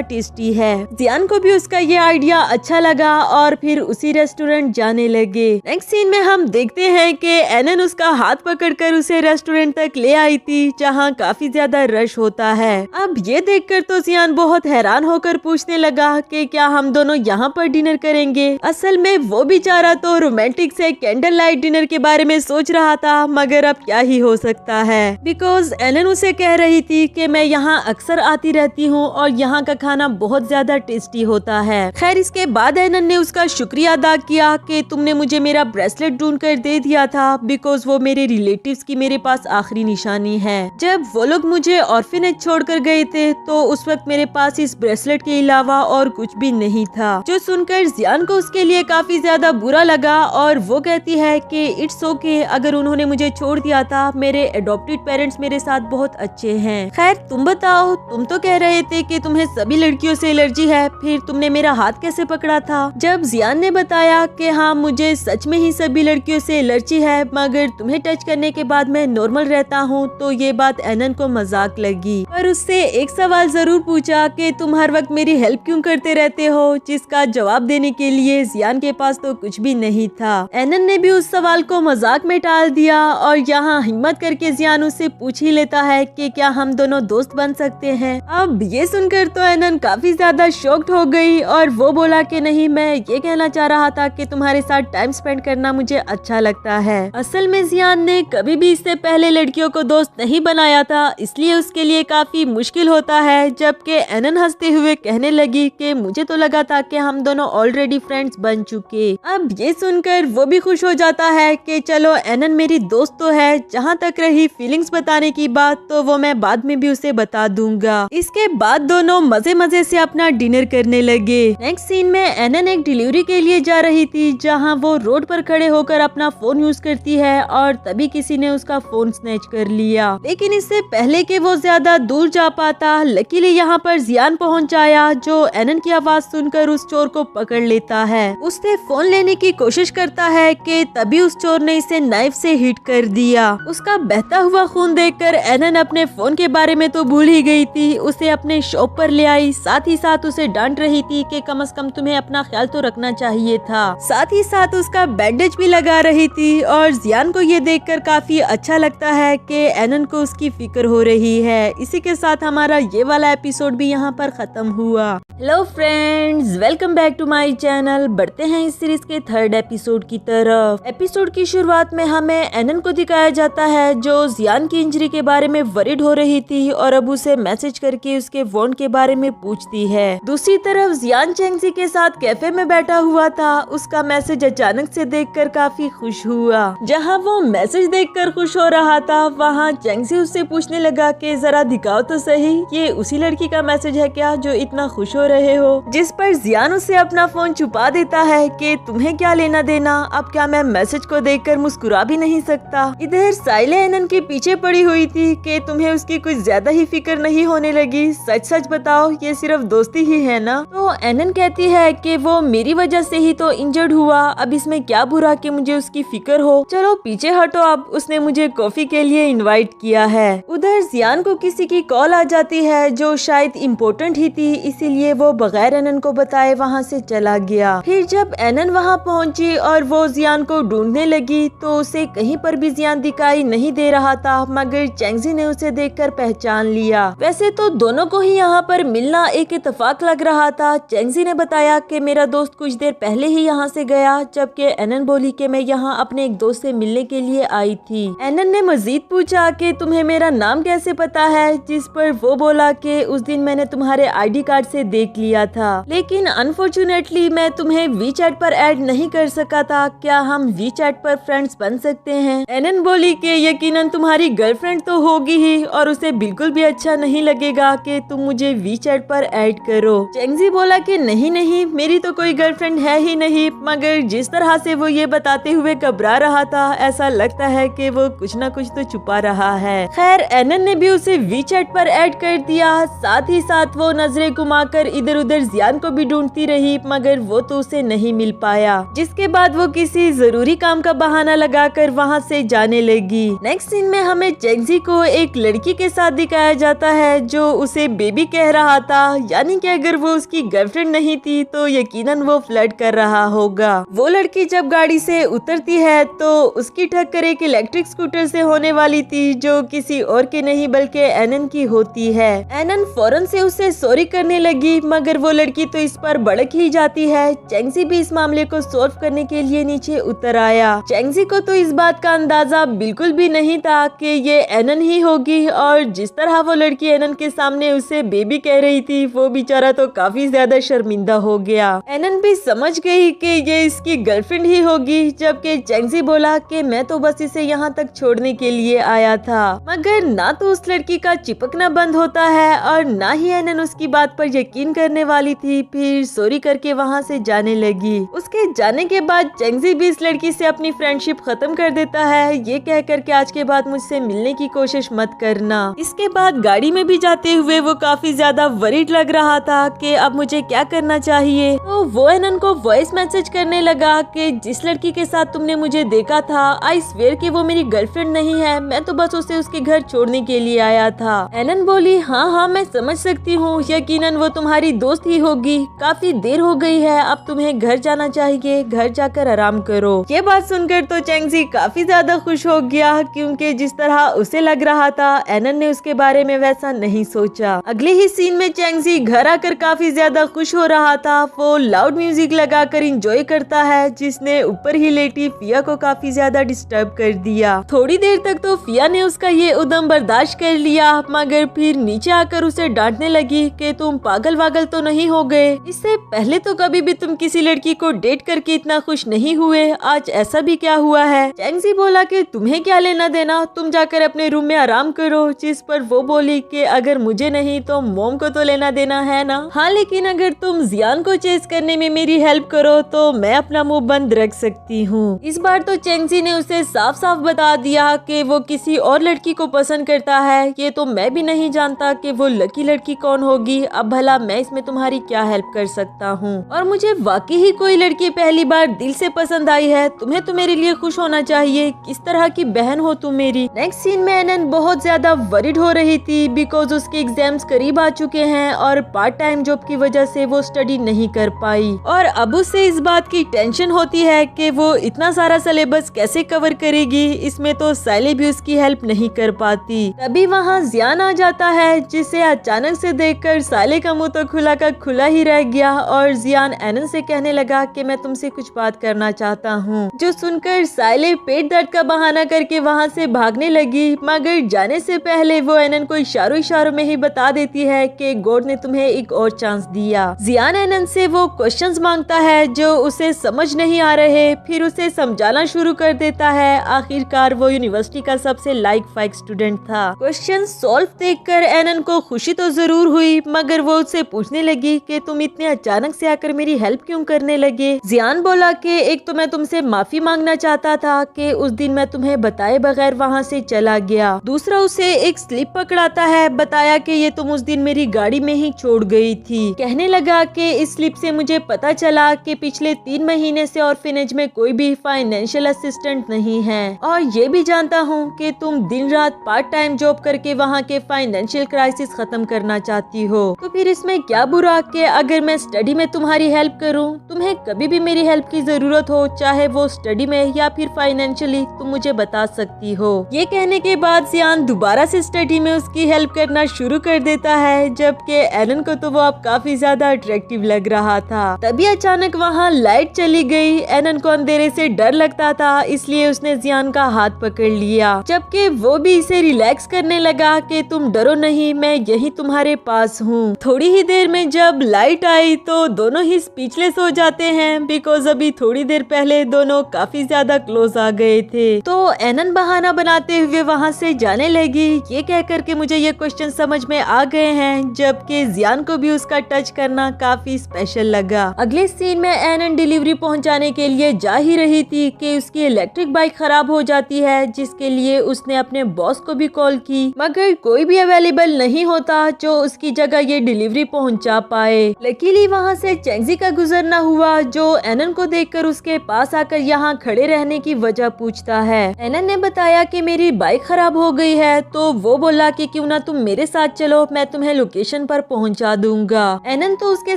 टेस्टी है। जियान को भी उसका ये आइडिया अच्छा लगा और फिर उसी रेस्टोरेंट जाने लगे। नेक्स्ट सीन में हम देखते हैं कि एनन उसका हाथ पकड़कर उसे रेस्टोरेंट तक ले आई थी जहाँ काफी ज्यादा रश होता है। अब ये देखकर तो जियान बहुत हैरान होकर पूछने लगा कि क्या हम दोनों यहाँ पर डिनर करेंगे। असल में वो बेचारा तो रोमांटिक से कैंडल लाइट डिनर के बारे में सोच रहा था, मगर अब क्या ही हो सकता है, बिकॉज एनन उसे कह रही थी कि मैं यहाँ अक्सर आती रहती हूँ और यहाँ का खाना बहुत ज्यादा टेस्टी होता है। खैर इसके बाद एनन ने उसका शुक्रिया अदा किया कि तुमने मुझे मेरा ब्रेसलेट ढूंढ कर दे दिया था, बिकॉज वो मेरे रिलेटिव्स की मेरे पास आखिरी निशानी है। जब वो लोग मुझे ऑर्फेनेज छोड़कर गए थे तो उस वक्त मेरे पास इस ब्रेसलेट के अलावा और कुछ भी नहीं था। जो सुनकर जियान को उसके लिए काफी ज्यादा बुरा लगा और वो कहती है कि इट्स ओके, अगर उन्होंने मुझे छोड़ दिया था, मेरे एडॉप्टेड पेरेंट्स मेरे साथ बहुत अच्छे हैं। खैर तुम बताओ, तुम तो कह रहे थे कि तुम्हें सभी लड़कियों से एलर्जी है, फिर तुमने मेरा हाथ कैसे पकड़ा था। जब जियान ने बताया कि हाँ मुझे सच में ही सभी लड़कियों से एलर्जी है, मगर तुम्हें टच करने के बाद मैं नॉर्मल रहता हूँ, तो ये बात एनन को मजाक लगी। पर उससे एक सवाल जरूर पूछा कि तुम हर वक्त मेरी हेल्प क्यों करते रहते हो, जिसका जवाब देने के लिए जियान के पास तो कुछ भी नहीं था। एनन ने भी उस सवाल को मजाक में टाल दिया और यहाँ हिम्मत करके जियान उससे पूछ ही लेता है कि क्या हम दोनों दोस्त बन सकते हैं। अब ये सुनकर तो एनन काफी ज्यादा शॉक्ड हो गई और वो बोला कि नहीं, मैं ये कहना चाह रहा था कि तुम्हारे साथ टाइम स्पेंड करना मुझे अच्छा लगता है। असल में जियान ने कभी भी इससे पहले लड़कियों को दोस्त नहीं बनाया था, इसलिए उसके लिए काफी मुश्किल होता है। जबकि एनन हंसते हुए कहने लगी कि मुझे तो लगा था कि हम दोनों ऑलरेडी फ्रेंड्स बन चुके। अब ये सुनकर वो भी खुश हो जाता है कि चलो एनन मेरी दोस्त तो है, जहाँ तक रही फीलिंग्स बताने की बात तो वो मैं बाद में भी उसे बता दूंगा। इसके बाद दोनों मजे मजे से अपना डिनर करने लगे। नेक्स्ट सीन में एनन एक डिलीवरी के लिए जा रही थी, जहाँ वो रोड पर खड़े होकर अपना फोन यूज करती है और तभी किसी ने उसका फोन स्नैच कर लिया। लेकिन इससे पहले कि वो ज्यादा दूर जा पाता, लकीली यहाँ पर जियान पहुँच आया, जो एनन की आवाज सुनकर उस चोर को पकड़ लेता है। उससे फोन लेने की कोशिश करता है कि तभी उस चोर ने इसे नाइफ से हिट कर दिया। उसका बहता हुआ खून देखकर एनन अपने फोन के बारे में तो भूल ही गई थी, उसे अपने शॉप पर ले आई। साथ ही साथ उसे डांट रही थी कि कम से कम तुम्हें अपना ख्याल तो रखना चाहिए था। साथ ही साथ उसका बैंडेज भी लगा रही थी और जियान को ये देखकर काफी अच्छा लगता है कि एनन को उसकी फिक्र हो रही है। इसी के साथ हमारा ये वाला एपिसोड भी यहाँ पर खत्म हुआ। Hello friends, welcome back to my channel. बढ़ते हैं इस सीरीज के थर्ड एपिसोड की तरफ। एपिसोड की शुरुआत में हमें एनन को दिखाया जाता है जो जियान की इंजरी के बारे में वरीड हो रही थी और अब उसे मैसेज करके उसके वॉन्ड के बारे में पूछती है। दूसरी तरफ जियान चेंगजी के साथ कैफे में बैठा हुआ था, उसका मैसेज अचानक से देखकर काफी खुश हुआ। जहाँ वो मैसेज देखकर खुश हो रहा था, वहाँ चेंगजी उससे पूछने लगा कि जरा दिखाओ तो सही, ये उसी लड़की का मैसेज है क्या जो इतना खुश हो रहे हो। जिस पर जियान उसे अपना फोन छुपा देता है कि तुम्हें क्या लेना देना, अब क्या मैं मैसेज को देखकर मुस्कुरा भी नहीं सकता। इधर साइले एनन के पीछे पड़ी हुई थी कि तुम्हें उसकी कुछ ज्यादा ही फिक्र नहीं होने लगी, सच सच बताओ ये सिर्फ दोस्ती ही है ना। तो एनन कहती है कि वो मेरी वजह से ही तो इंजर्ड हुआ, अब इसमें क्या बुरा कि मुझे उसकी फिक्र हो। चलो पीछे हटो, अब उसने मुझे कॉफी के लिए इनवाइट किया है। उधर जियान को किसी की कॉल आ जाती है जो शायद इम्पोर्टेंट ही थी, इसीलिए वो बगैर एनन को बताए वहाँ से चला गया। फिर जब एनन वहाँ पहुँची और वो जियान को ढूंढने लगी तो उसे कहीं पर भी जियान दिखाई नहीं दे रहा था, मगर चेंगजी ने उसे देखकर पहचान लिया। वैसे तो दोनों को ही यहाँ पर मिलना एक इत्तेफाक लग रहा था। चेंगजी ने बताया कि मेरा दोस्त कुछ देर पहले ही यहाँ से गया, जबकि एनन बोली कि मैं यहाँ अपने एक दोस्त से मिलने के लिए आई थी। एनन ने मजीद पूछा कि तुम्हें मेरा नाम कैसे पता है, जिस पर वो बोला कि उस दिन मैंने तुम्हारे आईडी कार्ड से देख लिया था, लेकिन अनफॉर्चुनेटली मैं तुम्हें वीचैट पर ऐड नहीं कर सका था। क्या हम वीचैट पर फ्रेंड्स बन सकते हैं? एनन बोली कि यकीनन तुम्हारी गर्लफ्रेंड तो होगी ही और उसे बिल्कुल भी अच्छा नहीं लगेगा कि तुम मुझे वीचैट पर ऐड करो। चेंगजी बोला कि नहीं नहीं, मेरी तो कोई गर्लफ्रेंड है ही नहीं, मगर जिस तरह से वो ये बताते हुए घबरा रहा था, ऐसा लगता है कि वो कुछ न कुछ तो छुपा रहा है। खैर एनन ने भी उसे वीचैट पर ऐड कर दिया। साथ ही साथ वो नजरें घुमाकर इधर उधर जियान को भी ढूंढती रही, मगर वो तो उसे नहीं मिल पाया। जिसके बाद वो किसी जरूरी काम का बहाना लगाकर वहाँ से जाने लगी। नेक्स्ट सीन में हमें चेंगजी को को एक लड़की के साथ दिखाया जाता है जो उसे बेबी कह रहा था, यानी कि अगर वो उसकी गर्लफ्रेंड नहीं थी तो यकीनन वो फ्लर्ट कर रहा होगा। वो लड़की जब गाड़ी से उतरती है तो उसकी टक्कर एक इलेक्ट्रिक स्कूटर से होने वाली थी जो किसी और के नहीं बल्कि एनन की होती है। एनन फौरन से उसे सॉरी करने लगी, मगर वो लड़की तो इस पर भड़क ही जाती है। चेंगजी भी इस मामले को सॉल्व करने के लिए नीचे उतर आया। चेंगजी को तो इस बात का अंदाजा बिल्कुल भी नहीं था कि ये एनन ही होगी, और जिस तरह वो लड़की एनन के सामने उसे बेबी कह रही थी वो बेचारा तो काफी ज्यादा शर्मिंदा हो गया। एनन भी समझ गई कि ये इसकी गर्लफ्रेंड ही होगी, जबकि चेंगजी बोला कि मैं तो बस इसे यहाँ तक छोड़ने के लिए आया था। मगर ना तो उस लड़की का चिपकना बंद होता है और ना ही एनन उसकी बात पर यकीन करने वाली थी। फिर सॉरी करके वहाँ से जाने लगी। उसके जाने के बाद चेंगजी भी इस लड़की से अपनी फ्रेंडशिप खत्म कर देता है, ये कह कर के आज के बाद मुझसे मिलने की कोशिश मत करना। इसके बाद गाड़ी में भी जाते हुए वो काफी ज्यादा वरीड लग रहा था कि अब मुझे क्या करना चाहिए। तो वो एनन को वॉइस मैसेज करने लगा कि जिस लड़की के साथ तुमने मुझे देखा था, आई स्वेयर कि वो मेरी गर्लफ्रेंड नहीं है, मैं तो बस उसे उसके घर छोड़ने के लिए आया था। एनन बोली हाँ मैं समझ सकती हूँ, यकीनन वो तुम्हारी दोस्त ही होगी। काफी देर हो गई है, अब तुम्हें घर जाना चाहिए, घर जाकर आराम करो। ये बात सुनकर तो चेंगजी काफी ज्यादा खुश हो गया, क्योंकि जिस तरह उसे लग रहा था एनन ने उसके बारे में वैसा नहीं सोचा। अगले ही सीन में चेंगजी घर आकर काफी ज्यादा खुश हो रहा था। वो लाउड म्यूजिक लगाकर एंजॉय करता है, जिसने ऊपर ही लेटी फिया को काफी ज्यादा डिस्टर्ब कर दिया। थोड़ी देर तक तो फिया ने उसका ये उद्यम बर्दाश्त कर लिया, मगर फिर नीचे आकर उसे डांटने लगी कि तुम पागल वागल तो नहीं हो गए, इससे पहले तो कभी भी तुम किसी लड़की को डेट करके इतना खुश नहीं हुए, आज ऐसा भी क्या हुआ है। चेंगजी बोला कि तुम्हें क्या लेना देना, तुम जाकर अपने रूम में आराम करो। जिस पर वो बोली कि अगर मुझे नहीं तो मोम को तो लेना देना है ना। हाँ, लेकिन अगर तुम जियान को चेस करने में मेरी हेल्प करो तो मैं अपना मुंह बंद रख सकती हूँ। इस बार तो चेंगजी ने उसे साफ साफ बता दिया कि वो किसी और लड़की को पसंद करता है। ये तो मैं भी नहीं जानता कि वो लकी लड़की कौन होगी, अब भला मैं इसमें तुम्हारी क्या हेल्प कर सकता हूँ। और मुझे वाकई ही कोई लड़की पहली बार दिल से पसंद आई है, तुम्हें तो मेरे लिए खुश होना चाहिए, किस तरह की बहन हो तुम मेरी। नेक्स्ट सीन में एनन बहुत ज्यादा वरीड हो रही थी बिकॉज उसके एग्जाम्स करीब आ चुके हैं और पार्ट टाइम जॉब की वजह से वो स्टडी नहीं कर पाई, और अब उसे इस बात की टेंशन होती है कि वो इतना सारा सिलेबस कैसे कवर करेगी, इसमें तो साइले भी उसकी हेल्प नहीं कर पाती। तभी वहाँ जियान आ जाता है, जिसे अचानक से देखकर साले का मुंह तो खुला का खुला ही रह गया, और जियान एनन से कहने लगा कि मैं तुमसे कुछ बात करना चाहता हूँ। जो सुनकर साइले पेट दर्द का बहाना करके वहाँ से भागने लगी, मगर जाने से पहले वो एनन को इशारों में ही बता देती है कि गॉड ने तुम्हें एक और चांस दिया। जियान एनन से वो क्वेश्चंस मांगता है जो उसे समझ नहीं आ रहे, फिर उसे समझाना शुरू कर देता है। आखिरकार वो यूनिवर्सिटी का सबसे लाइक फाइक स्टूडेंट था। क्वेश्चन सॉल्व देखकर एनन को खुशी तो जरूर हुई, मगर वो उससे पूछने लगी कि तुम इतने अचानक से आकर मेरी हेल्प क्यों करने लगे। जियान बोला कि एक तो मैं तुमसे माफी मांगना चाहता था कि उस दिन मैं तुम्हें बताए बगैर वहाँ से चला गया। दूसरा, उसे एक स्लिप पकड़ाता है, बताया कि ये तुम उस दिन मेरी गाड़ी में ही छोड़ गई थी। कहने लगा कि इस स्लिप से मुझे पता चला कि पिछले 3 महीने से ऑर्फनेज में कोई भी फाइनेंशियल असिस्टेंट नहीं है, और ये भी जानता हूँ कि तुम दिन रात पार्ट टाइम जॉब करके वहाँ के फाइनेंशियल क्राइसिस खत्म करना चाहती हो। तो फिर इसमें क्या बुरा कि अगर मैं स्टडी में तुम्हारी हेल्प करूँ, तुम्हें कभी भी मेरी हेल्प की जरूरत हो, चाहे वो स्टडी में या फिर फाइनेंशियली, तुम मुझे बता सकती हो। ये कहने के बाद जियान दोबारा से स्टडी में उसकी हेल्प करना शुरू कर देता है, जबकि एलन को तो वो अब काफी ज्यादा अट्रैक्टिव लग रहा था। तभी अचानक वहाँ लाइट चली गई। एलन को अंधेरे से डर लगता था, इसलिए उसने जियान का हाथ पकड़ लिया, जबकि वो भी इसे रिलैक्स करने लगा कि तुम डरो नहीं, मैं यही तुम्हारे पास हूँ। थोड़ी ही देर में जब लाइट आई तो दोनों ही स्पीचलेस हो जाते हैं, बिकॉज अभी थोड़ी देर पहले दोनों काफी ज्यादा क्लोज आ गए थे। तो एनन बहाना बनाते हुए वहाँ से जाने लगी, ये कहकर के मुझे ये क्वेश्चन समझ में आ गए हैं, जबकि जियान को भी उसका टच करना काफी स्पेशल लगा। अगले सीन में एनन डिलीवरी पहुंचाने के लिए जा ही रही थी कि उसकी इलेक्ट्रिक बाइक खराब हो जाती है, जिसके लिए उसने अपने बॉस को भी कॉल की, मगर कोई भी अवेलेबल नहीं होता जो उसकी जगह ये डिलीवरी पहुंचा पाए। लकीली वहाँ से चेंगजी का गुजरना हुआ, जो एनन को देखकर उसके पास आकर यहाँ खड़े रहने की वजह पूछता है। एनन ने बताया कि मेरी बाइक खराब खराब हो गई है तो वो बोला कि क्यों ना तुम मेरे साथ चलो, मैं तुम्हें लोकेशन पर पहुंचा दूंगा। एनन तो उसके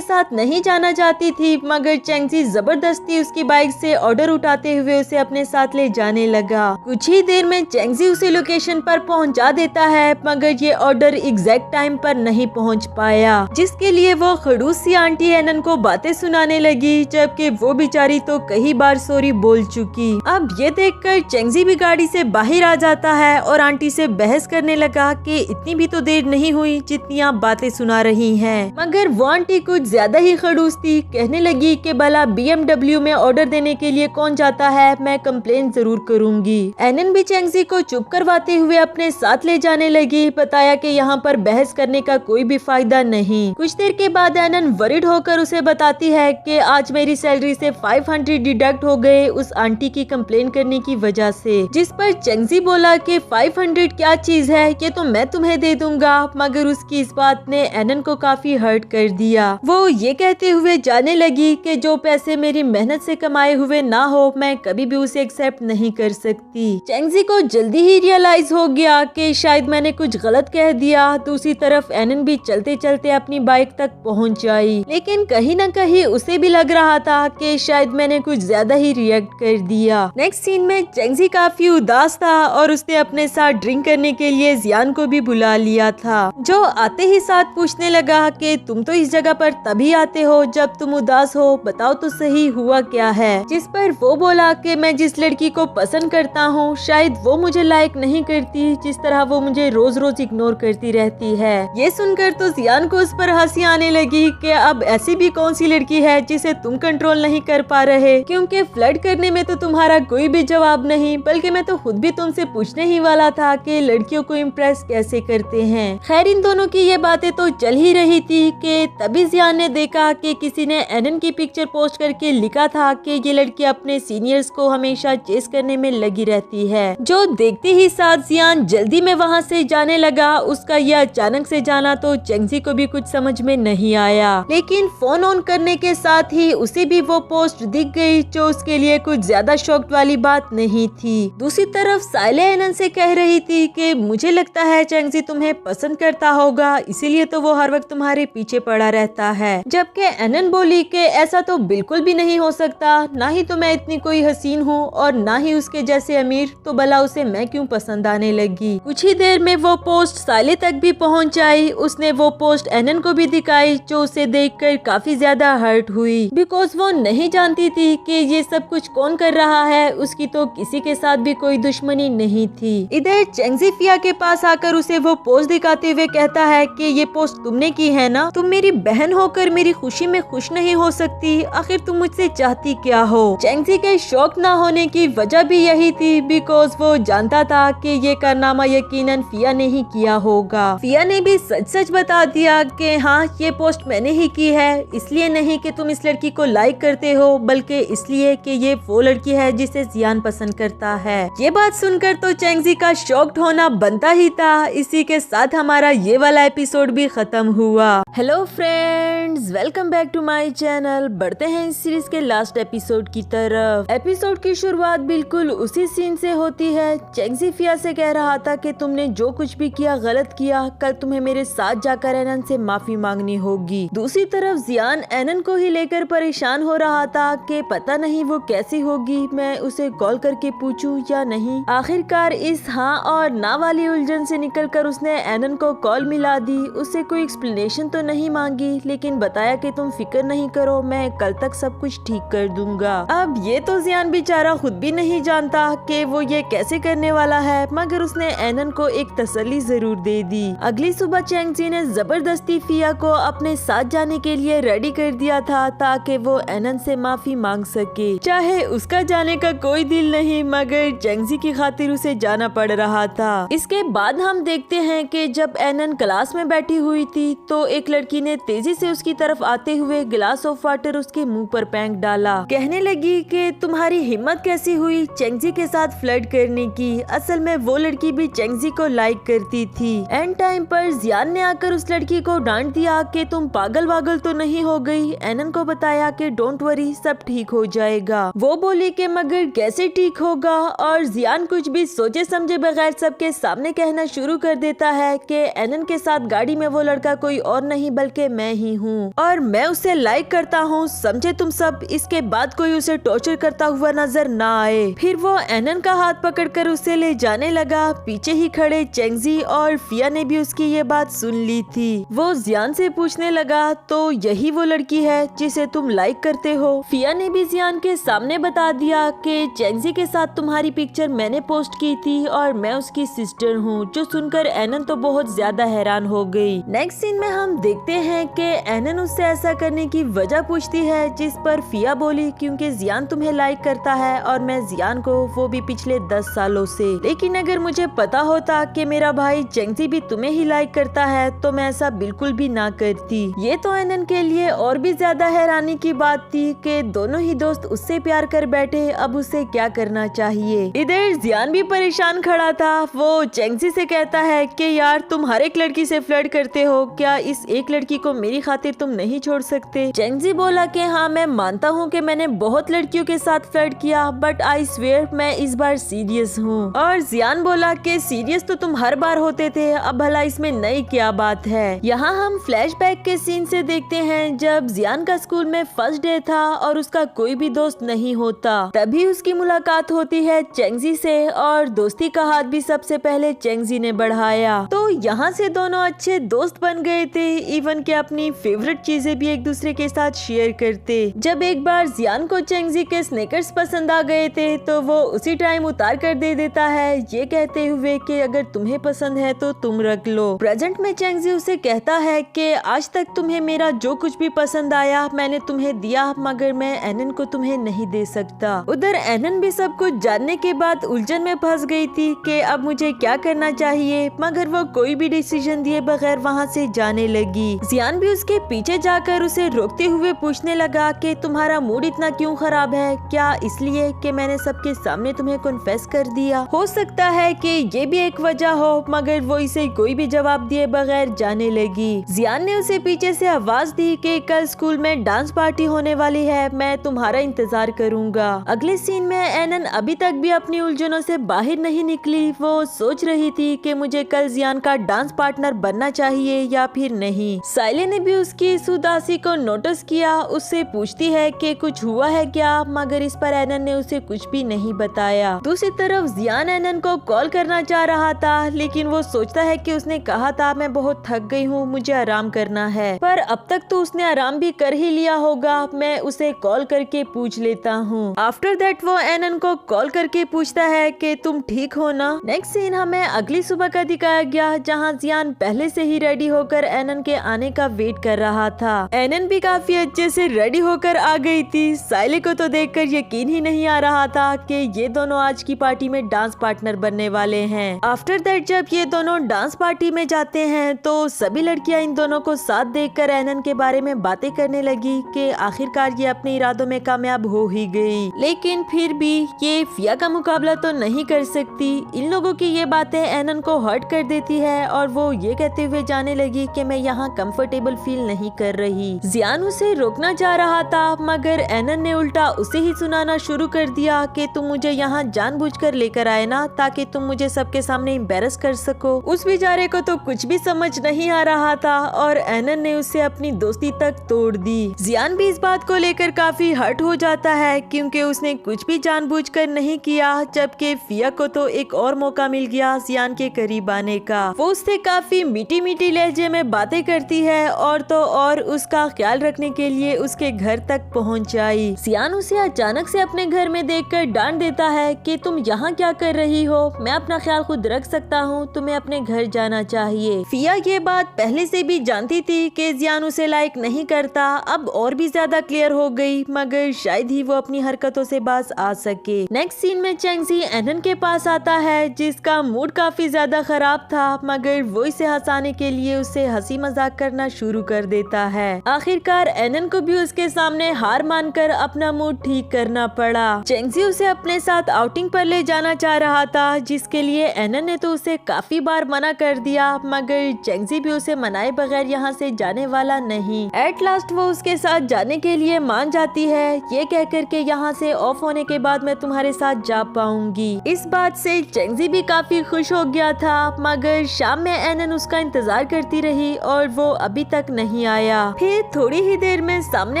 साथ नहीं जाना चाहती थी, मगर चेंगजी जबरदस्ती उसकी बाइक से ऑर्डर उठाते हुए उसे अपने साथ ले जाने लगा। कुछ ही देर में चेंगजी उसे लोकेशन पर पहुंचा देता है, मगर ये ऑर्डर एग्जैक्ट टाइम पर नहीं पहुंच पाया, जिसके लिए वो खड़ूस सी आंटी एनन को बातें सुनाने लगी, जबकि वो बेचारी तो कई बार सॉरी बोल चुकी। अब ये देखकर चेंगजी भी गाड़ी से बाहर आ जाता है और आंटी से बहस करने लगा कि इतनी भी तो देर नहीं हुई जितनी आप बातें सुना रही हैं। मगर वो आंटी कुछ ज्यादा ही खड़ूस थी, कहने लगी कि भला BMW में ऑर्डर देने के लिए कौन जाता है, मैं कंप्लेन जरूर करूंगी। एनन भी चेंगजी को चुप करवाते हुए अपने साथ ले जाने लगी, बताया कि यहाँ पर बहस करने का कोई भी फायदा नहीं। कुछ देर के बाद एनन वरिड होकर उसे बताती है कि आज मेरी सैलरी से 500 डिडक्ट हो गए उस आंटी की कंप्लेन करने की वजह से, जिस पर चेंगजी बोला कि 500 क्या चीज है, ये तो मैं तुम्हें दे दूंगा। मगर उसकी इस बात ने एनन को काफी हर्ट कर दिया। वो ये कहते हुए जाने लगी कि जो पैसे मेरी मेहनत से कमाए हुए ना हो, मैं कभी भी उसे एक्सेप्ट नहीं कर सकती। चेंगजी को जल्दी ही रियलाइज हो गया कि शायद मैंने कुछ गलत कह दिया। दूसरी तरफ एनन भी चलते चलते अपनी बाइक तक पहुंच आई, लेकिन कहीं न कहीं उसे भी लग रहा था कि शायद मैंने कुछ ज्यादा ही रिएक्ट कर दिया। नेक्स्ट सीन में चेंगजी काफी उदास था और उसने अपने साथ ड्रिंक करने के लिए जियान को भी बुला लिया था, जो आते ही साथ पूछने लगा कि तुम तो इस जगह पर तभी आते हो जब तुम उदास हो, बताओ तो सही हुआ क्या है। जिस पर वो बोला कि मैं जिस लड़की को पसंद करता हूँ शायद वो मुझे लाइक नहीं करती, जिस तरह वो मुझे रोज रोज इग्नोर करती रहती है। ये सुनकर तो जियान को उस पर हंसी आने लगी कि अब ऐसी भी कौन सी लड़की है जिसे तुम कंट्रोल नहीं कर पा रहे, क्योंकि फ्लर्ट करने में तो तुम्हारा कोई भी जवाब नहीं, बल्कि मैं तो खुद भी तुमसे पूछने ही वाला था कि लड़कियों को इम्प्रेस कैसे करते हैं। खैर इन दोनों की ये बातें तो चल ही रही थी कि तभी जियान ने देखा कि किसी ने एनन की पिक्चर पोस्ट करके लिखा था कि ये लड़की अपने सीनियर्स को हमेशा चेस करने में लगी रहती है। जो देखते ही साथ जियान जल्दी में वहाँ से जाने लगा। उसका यह अचानक से जाना तो चेंगजी को भी कुछ समझ में नहीं आया, लेकिन फोन ऑन करने के साथ ही उसे भी वो पोस्ट दिख गई, जो उसके लिए कुछ ज्यादा शॉक वाली बात नहीं थी। दूसरी तरफ साइले एनन से कह रही थी कि मुझे लगता है चेंगजी तुम्हें पसंद करता होगा, इसीलिए तो वो हर वक्त तुम्हारे पीछे पड़ा रहता है। जबकि एनन बोली कि ऐसा तो बिल्कुल भी नहीं हो सकता, ना ही तो मैं इतनी कोई हसीन हूँ और ना ही उसके जैसे अमीर, तो भला उसे मैं क्यों पसंद आने लगी। कुछ ही देर में वो पोस्ट साइले तक भी पहुँच आई। उसने वो पोस्ट एनन को भी दिखाई, जो उसे देखकर काफी ज्यादा हर्ट हुई, बिकॉज वो नहीं जानती थी कि ये सब कुछ कौन कर रहा है। उसकी तो किसी के साथ भी कोई दुश्मनी नहीं थी। इधर चेंगजी फिया के पास आकर उसे वो पोस्ट दिखाते हुए कहता है कि ये पोस्ट तुमने की है ना, तुम मेरी बहन होकर मेरी खुशी में खुश नहीं हो सकती, आखिर तुम मुझसे चाहती क्या हो। चेंगजी के शौक ना होने की वजह भी यही थी, बिकॉज वो जानता था कि ये कारनामा यकीनन फिया ने ही किया होगा। फिया ने भी सच सच बता दिया कि हाँ ये पोस्ट मैंने ही की है, इसलिए नहीं कि तुम इस लड़की को लाइक करते हो, बल्कि इसलिए कि ये वो लड़की है जिसे जियान पसंद करता है। ये बात सुनकर तो चेंगजी का शॉक्ड होना बनता ही था। इसी के साथ हमारा ये वाला एपिसोड भी खत्म हुआ। Hello friends, welcome back to my channel. बढ़ते हैं इस सीरीज के लास्ट एपिसोड की तरफ। एपिसोड की शुरुआत बिल्कुल उसी सीन से होती है। चेंगजी फिया से कह रहा था कि तुमने जो कुछ भी किया गलत किया, कल तुम्हें मेरे साथ जाकर एनन से माफी मांगनी होगी। दूसरी तरफ जियान एनन को ही लेकर परेशान हो रहा था कि पता नहीं वो कैसी होगी, मैं उसे कॉल करके पूछूं या नहीं। आखिरकार इस हाँ और ना वाली उलझन से निकलकर उसने एनन को कॉल मिला दी। उससे कोई एक्सप्लेनेशन तो नहीं मांगी, लेकिन बताया कि तुम फिक्र नहीं करो, मैं कल तक सब कुछ ठीक कर दूंगा। अब ये तो जियान बेचारा खुद भी नहीं जानता कि वो ये कैसे करने वाला है, मगर उसने एनन को एक तसल्ली जरूर दे दी। अगली सुबह चेंगजी ने जबरदस्ती फिया को अपने साथ जाने के लिए रेडी कर दिया था, ताकि वो एनन से माफी मांग सके। चाहे उसका जाने का कोई दिल नहीं, मगर चेंगजी की खातिर उसे जाना पड़ रहा था। इसके बाद हम देखते हैं कि जब एनन क्लास में बैठी हुई थी तो एक लड़की ने तेजी से उसकी तरफ आते हुए गिलास ऑफ वाटर उसके मुंह पर फेंक डाला। कहने लगी कि तुम्हारी हिम्मत कैसी हुई चेंगजी के साथ फ्लर्ट करने की। असल में वो लड़की भी चेंगजी को लाइक करती थी। एंड टाइम पर जियान ने आकर उस लड़की को डांट दिया कि तुम पागल वागल तो नहीं हो गई। एनन को बताया कि डोंट वरी, सब ठीक हो जाएगा। वो बोली कि मगर कैसे ठीक होगा, और जियान कुछ भी सोचे समझे बगैर सबके सामने कहना शुरू कर देता है कि एनन के साथ गाड़ी में वो लड़का कोई और नहीं बल्कि मैं ही हूँ और मैं उसे लाइक करता हूँ, समझे तुम सब। इसके बाद कोई उसे टॉर्चर करता हुआ नजर ना आए। फिर वो एनन का हाथ पकड़कर उसे ले जाने लगा। पीछे ही खड़े चेंगजी और फिया ने भी उसकी ये बात सुन ली थी। वो जियान से पूछने लगा, तो यही वो लड़की है जिसे तुम लाइक करते हो? फिया ने भी जियान के सामने बता दिया कि चेंगजी के साथ तुम्हारी पिक्चर मैंने पोस्ट की थी और मैं उसकी सिस्टर हूँ। जो सुनकर एनन तो बहुत ज्यादा हैरान हो गई। नेक्स्ट सीन में हम देखते हैं कि एनन उससे ऐसा करने की वजह पूछती है, जिस पर फिया बोली क्योंकि जियान तुम्हें लाइक करता है और मैं जियान को, वो भी पिछले 10 सालों से। लेकिन अगर मुझे पता होता कि मेरा भाई चेंगजी भी तुम्हें ही लाइक करता है तो मैं ऐसा बिल्कुल भी ना करती। ये तो एनन के लिए और भी ज्यादा हैरानी की बात थी कि दोनों ही दोस्त उससे प्यार कर बैठे, अब उसे क्या करना चाहिए। इधर जियान भी परेशान खड़ा था। वो चेंगजी से कहता है कि यार तुम हर एक लड़की से फ्लर्ट करते हो, क्या इस एक लड़की को मेरी खातिर तुम नहीं छोड़ सकते? चेंगजी बोला कि हाँ मैं मानता हूँ कि मैंने बहुत लड़कियों के साथ फ्लर्ट किया, बट आई स्वेयर मैं इस बार सीरियस हूँ। और जियान बोला कि सीरियस तो तुम हर बार होते थे, अब भला इसमें नई क्या बात है। यहाँ हम फ्लैशबैक के सीन से देखते हैं जब जियान का स्कूल में फर्स्ट डे था और उसका कोई भी दोस्त नहीं होता। तभी उसकी मुलाकात होती है चेंगजी से और दोस्ती का हाथ भी सबसे पहले चेंगजी ने बढ़ाया। तो यहाँ से दोनों अच्छे दोस्त बन गए थे, इवन के अपनी फेवरेट चीजें भी एक दूसरे के साथ शेयर करते। जब एक बार जियान को चेंगजी के स्नेकर्स पसंद आ गए थे तो वो उसी टाइम उतार कर दे देता है, ये कहते हुए कि अगर तुम्हें पसंद है तो तुम रख लो। प्रेजेंट में चेंगजी उसे कहता है कि आज तक तुम्हें मेरा जो कुछ भी पसंद आया मैंने तुम्हें दिया, मगर मैं एनन को तुम्हें नहीं दे सकता। उधर एनन भी सब कुछ जानने के बाद उलझन में फंस गई थी कि अब मुझे क्या करना चाहिए, मगर वो कोई भी डिसीजन दिए बगैर वहाँ से जाने लगी। जियान भी उसके पीछे जाकर उसे रोकते हुए पूछने लगा कि तुम्हारा मूड इतना क्यों खराब है? क्या इसलिए कि मैंने सबके सामने तुम्हें कन्फेस कर दिया? हो सकता है कि ये भी एक वजह हो, मगर वो इसे कोई भी जवाब दिए बगैर जाने लगी। जियान ने उसे पीछे से आवाज दी कि कल स्कूल में डांस पार्टी होने वाली है, मैं तुम्हारा इंतजार करूंगा। अगले सीन में एनन अभी तक भी अपनी उलझनों से बाहर नहीं निकली। वो सोच रही थी कि मुझे कल जियान का डांस पार्टनर बनना चाहिए या फिर नहीं। साइले ने भी उसकी इस उदासी को नोटिस किया। उससे पूछती है कि कुछ हुआ है क्या, मगर इस पर एनन ने उसे कुछ भी नहीं बताया। दूसरी तरफ जियान एनन को कॉल करना चाह रहा था, लेकिन वो सोचता है कि उसने कहा था मैं बहुत थक गई हूँ, मुझे आराम करना है। पर अब तक तो उसने आराम भी कर ही लिया होगा, मैं उसे कॉल करके पूछ लेता हूँ। आफ्टर दैट वो एनन को कॉल करके पूछता है कि तुम ठीक हो ना। नेक्स्ट सीन हमें अगली सुबह का दिखाया गया, जहाँ जियान पहले से ही रेडी होकर एनन के आने का वेट कर रहा था। एनन भी काफी अच्छे से रेडी होकर आ गई थी। साइले को तो देखकर यकीन ही नहीं आ रहा था कि ये दोनों आज की पार्टी में डांस पार्टनर बनने वाले हैं। आफ्टर दैट जब ये दोनों डांस पार्टी में जाते हैं तो सभी लड़कियां इन दोनों को साथ देखकर एनन के बारे में बातें करने लगी कि आखिरकार ये अपने इरादों में कामयाब हो ही गई, लेकिन फिर भी ये फिया का मुकाबला तो नहीं कर सकती। इन लोगों की ये बातें एनन को हर्ट कर देती है और वो ये कहते हुए जाने लगी कि मैं यहाँ कंफर्टेबल फील नहीं कर रही। जियान उसे रोकना चाह रहा था, मगर एनन ने उल्टा उसे ही सुनाना शुरू कर दिया कि तुम मुझे यहाँ जानबूझकर लेकर आए ना, ताकि तुम मुझे सबके सामने एम्बैरस कर सको। उस बेचारे को तो कुछ भी समझ नहीं आ रहा था और एनन ने उससे अपनी दोस्ती तक तोड़ दी। जियान भी इस बात को लेकर काफी हर्ट हो जाता है, क्योंकि उसने कुछ भी जानबूझकर नहीं किया, जबकि फिया को तो एक और मौका मिल गया जियान के करीब आने का। वो उससे काफी मीठी मीठी लहजे में बातें करती है और तो और उसका ख्याल रखने के लिए उसके घर तक पहुंच आई। जियान उसे अचानक से अपने घर में देखकर डांट देता है कि तुम यहाँ क्या कर रही हो, मैं अपना ख्याल खुद रख सकता हूँ, तुम्हें अपने घर जाना चाहिए। फिया ये बात पहले से भी जानती थी कि जियान उसे लाइक नहीं करता, अब और भी ज्यादा क्लियर हो गई, मगर शायद ही वो अपनी हरकतों से बाज आ सके। नेक्स्ट सीन में चेंगजी एनन के पास आता है, जिसका मूड काफी ज्यादा खराब था, मगर वो इसे हंसाने के लिए उसे हंसी मजाक करना शुरू कर देता है। आखिरकार एनन को भी उसके सामने हार मानकर अपना मूड ठीक करना पड़ा। चेंगजी उसे अपने साथ आउटिंग पर ले जाना चाह रहा था, जिसके लिए एनन ने तो उसे काफी बार मना कर दिया, मगर चेंगजी भी उसे मनाए बगैर यहाँ से जाने वाला नहीं। एट लास्ट वो उसके साथ जाने के लिए मान जाती है, ये कहकर के यहाँ से ऑफ होने के बाद मैं तुम्हारे साथ जा पाऊंगी। इस बात से चेंगजी भी काफी खुश हो गया था, मगर शाम में एनन उसका इंतजार करती रही और वो अभी तक नहीं आया। फिर थोड़ी ही देर में सामने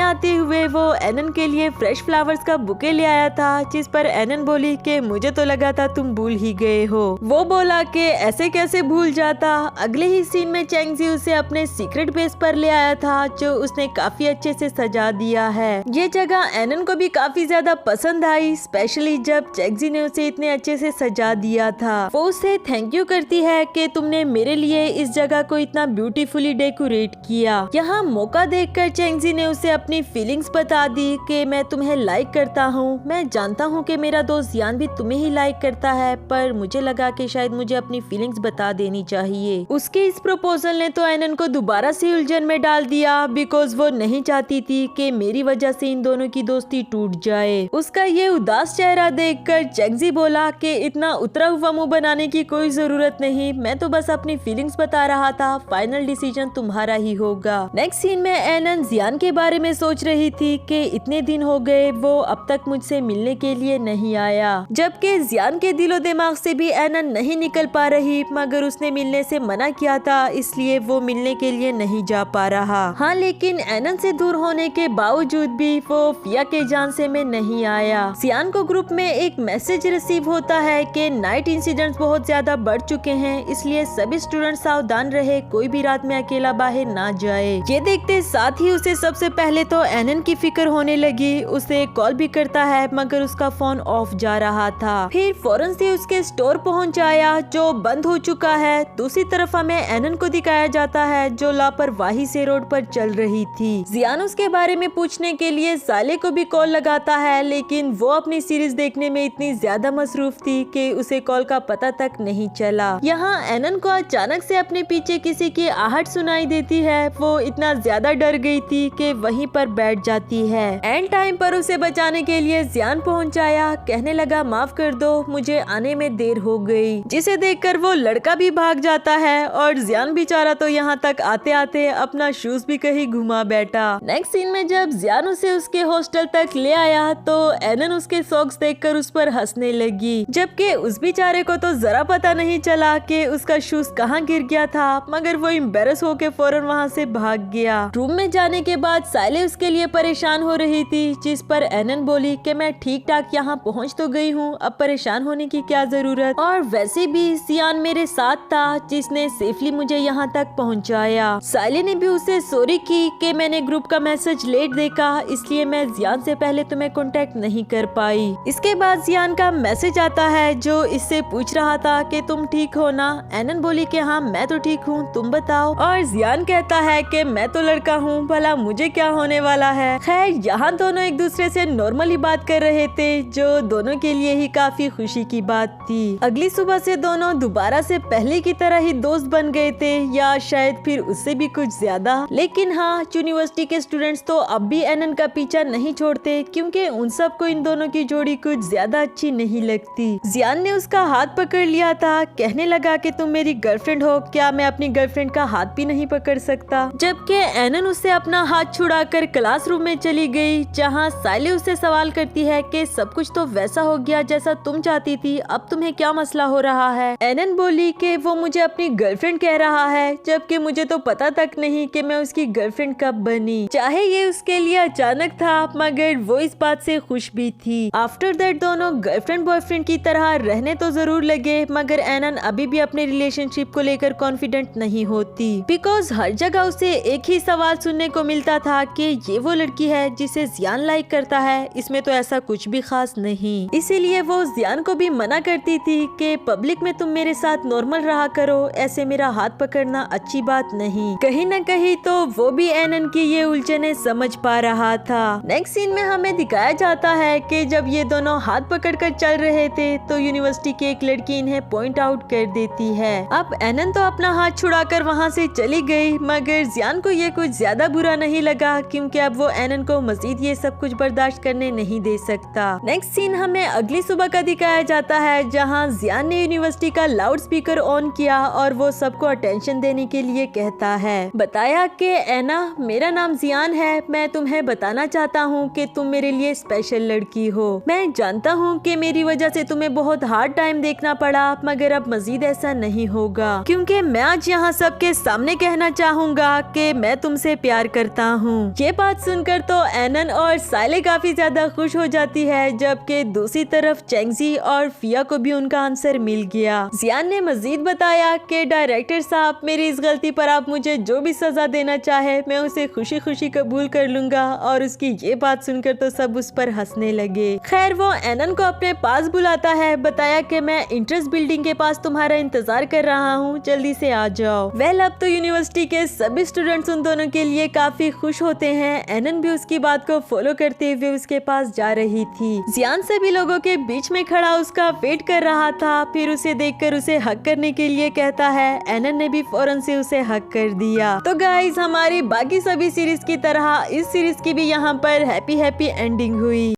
आते हुए वो एनन के लिए फ्रेश फ्लावर्स का बुके ले आया था, जिस पर एनन बोली कि मुझे तो लगा था तुम भूल ही गए हो। वो बोला कि ऐसे कैसे भूल जाता। अगले ही सीन में चेंगजी उसे अपने सीक्रेट बेस पर ले आया था, जो उसने काफी अच्छे से सजा दिया है। ये जगह एनन को भी काफी ज्यादा पसंद आई, स्पेशली जब चेंगजी ने उसे इतने अच्छे से सजा दिया था। वो उसे थैंक यू करती है कि तुमने मेरे लिए इस जगह को इतना ब्यूटीफुली डेकोरेट किया। यहाँ मौका देखकर चेंगजी ने उसे अपनी फीलिंग्स बता दी कि मैं तुम्हें लाइक करता हूँ। मैं जानता हूँ कि मेरा दोस्त जियान भी तुम्हें ही लाइक करता है, पर मुझे लगा कि शायद मुझे अपनी फीलिंग्स बता देनी चाहिए। उसके इस प्रपोजल ने तो एनन को दोबारा से उलझन में डाल दिया, बिकॉज वो नहीं चाहती थी कि मेरी वजह से इन दोनों की दोस्ती टूट जाए। उसका ये उदास चेहरा देखकर चेंगजी बोला कि इतना उतरा हुआ मुंह बनाने की कोई जरूरत नहीं, मैं तो बस अपनी फीलिंग्स बता रहा था, फाइनल डिसीजन तुम्हारा ही होगा। नेक्स्ट सीन में एनन जियान के बारे में सोच रही थी कि इतने दिन हो गए वो अब तक मुझसे मिलने के लिए नहीं आया, जबकि जियान के दिलो दिमाग से भी एनन नहीं निकल पा रही, मगर उसने मिलने से मना किया था, इसलिए वो मिलने के लिए नहीं जा पा रहा। हाँ, लेकिन एनन से दूर होने के बावजूद भी वो फिया के जान में नहीं आया। जियान को ग्रुप में एक मैसेज रिसीव होता है कि नाइट इंसिडेंट्स बहुत ज्यादा बढ़ चुके हैं, इसलिए सभी स्टूडेंट सावधान रहे, कोई भी रात में अकेला बाहर ना जाए। ये देखते साथ ही उसे सबसे पहले तो एनन की फिक्र होने लगी। उसे कॉल भी करता है, मगर उसका फोन ऑफ जा रहा था। फिर फौरन से उसके स्टोर पहुंच आया, जो बंद हो चुका है। दूसरी तरफ हमें एनन को दिखाया जाता है, जो लापरवाही से रोड पर चल रही थी। जियान उसके बारे में पूछने के लिए साले को भी कॉल लगाता है, लेकिन वो अपनी सीरीज देखने में इतनी ज्यादा मसरूफ थी कि उसे कॉल का पता तक नहीं चला। यहाँ एनन को अचानक से अपने पीछे किसी की आहट सुनाई देती है। वो इतना ज्यादा डर गई थी कि वहीं पर बैठ जाती है। एंड टाइम पर उसे बचाने के लिए जियान पहुंच आया, कहने लगा माफ कर दो, मुझे आने में देर हो गई। जिसे देखकर वो लड़का भी भाग जाता है और जियान बेचारा तो यहाँ तक आते आते अपना शूज भी कहीं घुमा बैठा। नेक्स्ट सीन में जब जियान उसे उसके हॉस्टल तक ले आया तो एनन उसके सॉक्स देखकर उस पर हंसने लगी, जबकि उस बेचारे को तो जरा पता नहीं चला कि उसका शूज कहाँ गिर गया था, मगर वो एम्बेरस होके फौरन वहाँ से भाग गया। रूम में जाने के बाद साले उसके लिए परेशान हो रही थी, जिस पर एनन बोली कि मैं ठीक ठाक यहाँ पहुँच तो गई हूँ, अब परेशान होने की क्या जरूरत, और वैसे भी जियान मेरे साथ था जिसने सेफली मुझे यहाँ तक पहुँचाया। साले ने भी उसे सॉरी की कि मैंने ग्रुप का मैसेज लेट देखा, इसलिए मैं जियान से पहले तुम्हें कांटेक्ट नहीं कर पाई। इसके बाद जियान का मैसेज आता है, जो इससे पूछ रहा था कि तुम ठीक हो ना। एनन बोली कि हाँ मैं तो ठीक हूँ, तुम बताओ, और जियान कहता है कि मैं तो लड़का हूँ, भला मुझे क्या होने वाला है। खैर यहाँ दोनों एक दूसरे से नॉर्मली बात कर रहे थे, जो दोनों के लिए ही काफी खुशी की बात थी। अगली सुबह से दोनों दोबारा से पहले की तरह ही दोस्त बन गए थे, या शायद फिर उससे भी कुछ ज्यादा। लेकिन हाँ, यूनिवर्सिटी के स्टूडेंट्स तो अब भी एनन का पीछा नहीं छोड़ते, क्योंकि उन सबको इन दोनों की जोड़ी कुछ ज्यादा अच्छी नहीं लगती। जियान ने उसका हाथ पकड़ लिया था, कहने लगा कि तुम मेरी गर्लफ्रेंड हो, क्या मैं अपनी गर्लफ्रेंड का हाथ भी नहीं पकड़ सकता। जबकि एनन उससे अपना हाथ छुड़ाकर क्लासरूम में चली गई, जहाँ साइले उससे सवाल करती है कि सब कुछ तो वैसा हो गया जैसा तुम चाहती थी, अब तुम्हें क्या मसला हो रहा है। एनन बोली कि वो मुझे अपनी गर्लफ्रेंड कह रहा है, जबकि मुझे तो पता तक नहीं कि मैं उसकी गर्लफ्रेंड कब बनी। चाहे ये उसके लिए अचानक था, मगर वो इस बात से खुश भी थी। आफ्टर दैट दोनों गर्लफ्रेंड बॉयफ्रेंड की तरह रहने तो जरूर लगे, मगर एनन अभी भी अपने रिलेशनशिप को लेकर कॉन्फिडेंट नहीं होती, बिकॉज हर जगह उसे एक ही सवाल सुनने को मिलता था कि ये वो लड़की है जिसे जियान लाइक करता है, इसमें तो ऐसा कुछ भी खास नहीं। इसीलिए वो जियान को भी मना करती थी कि पब्लिक में तुम मेरे साथ नॉर्मल रहा करो, ऐसे मेरा हाथ पकड़ना अच्छी बात नहीं। कहीं न कहीं तो वो भी एनन की ये उलझने समझ पा रहा था। नेक्स्ट सीन में हमें दिखाया जाता है कि जब ये दोनों हाथ पकड़कर चल रहे थे तो यूनिवर्सिटी की एक लड़की इन्हें पॉइंट आउट कर देती है। अब एनन तो अपना हाथ छुड़ाकर वहाँ से चली गई, मगर जियान को ये कुछ ज्यादा बुरा नहीं लगा, क्योंकि अब वो एनन को मजीद ये सब कुछ बर्दाश्त करने नहीं दे सकता। नेक्स्ट सीन हमें अगली सुबह का दिखाया जाता है, जहाँ जियान ने यूनिवर्सिटी का लाउड स्पीकर ऑन किया और वो सबको अटेंशन देने के लिए कहता है। बताया कि एना, मेरा नाम जियान है, मैं तुम्हें बताना चाहता हूँ कि तुम मेरे लिए स्पेशल लड़की हो। मैं जानता हूँ कि मेरी वजह से तुम्हें बहुत हार्ड हार्ड टाइम देखना पड़ा, मगर अब मजीद ऐसा नहीं होगा, क्योंकि मैं आज यहाँ सबके सामने कहना चाहूँगा कि मैं तुमसे प्यार करता हूँ। ये बात सुनकर तो एनन और साइले काफी ज्यादा खुश हो जाती है, जबकि दूसरी तरफ चेंगजी और फिया को भी उनका आंसर मिल गया। जियान ने मजीद बताया कि डायरेक्टर साहब, मेरी इस गलती पर आप मुझे जो भी सजा देना चाहे मैं उसे खुशी खुशी कबूल कर लूंगा। और उसकी ये बात सुनकर तो सब उस पर हंसने लगे। खैर वो एनन को अपने पास बुलाता है, बताया कि मैं इंटरेस्ट बिल्डिंग के पास तुम्हारा इंतजार कर रहा हूँ, जल्दी से आ जाओ। वेल अब तो यूनिवर्सिटी के सभी स्टूडेंट्स उन दोनों के लिए काफी खुश होते हैं। एनन भी उसकी बात को फॉलो करते हुए उसके पास जा रही थी। जियान सभी लोगों के बीच में खड़ा उसका वेट कर रहा था, फिर उसे देखकर उसे हक करने के लिए कहता है। एनन ने भी फौरन से उसे हक कर दिया। तो गाइस, हमारी बाकी सभी सीरीज की तरह इस सीरीज की भी यहाँ पर हैप्पी एंडिंग हुई।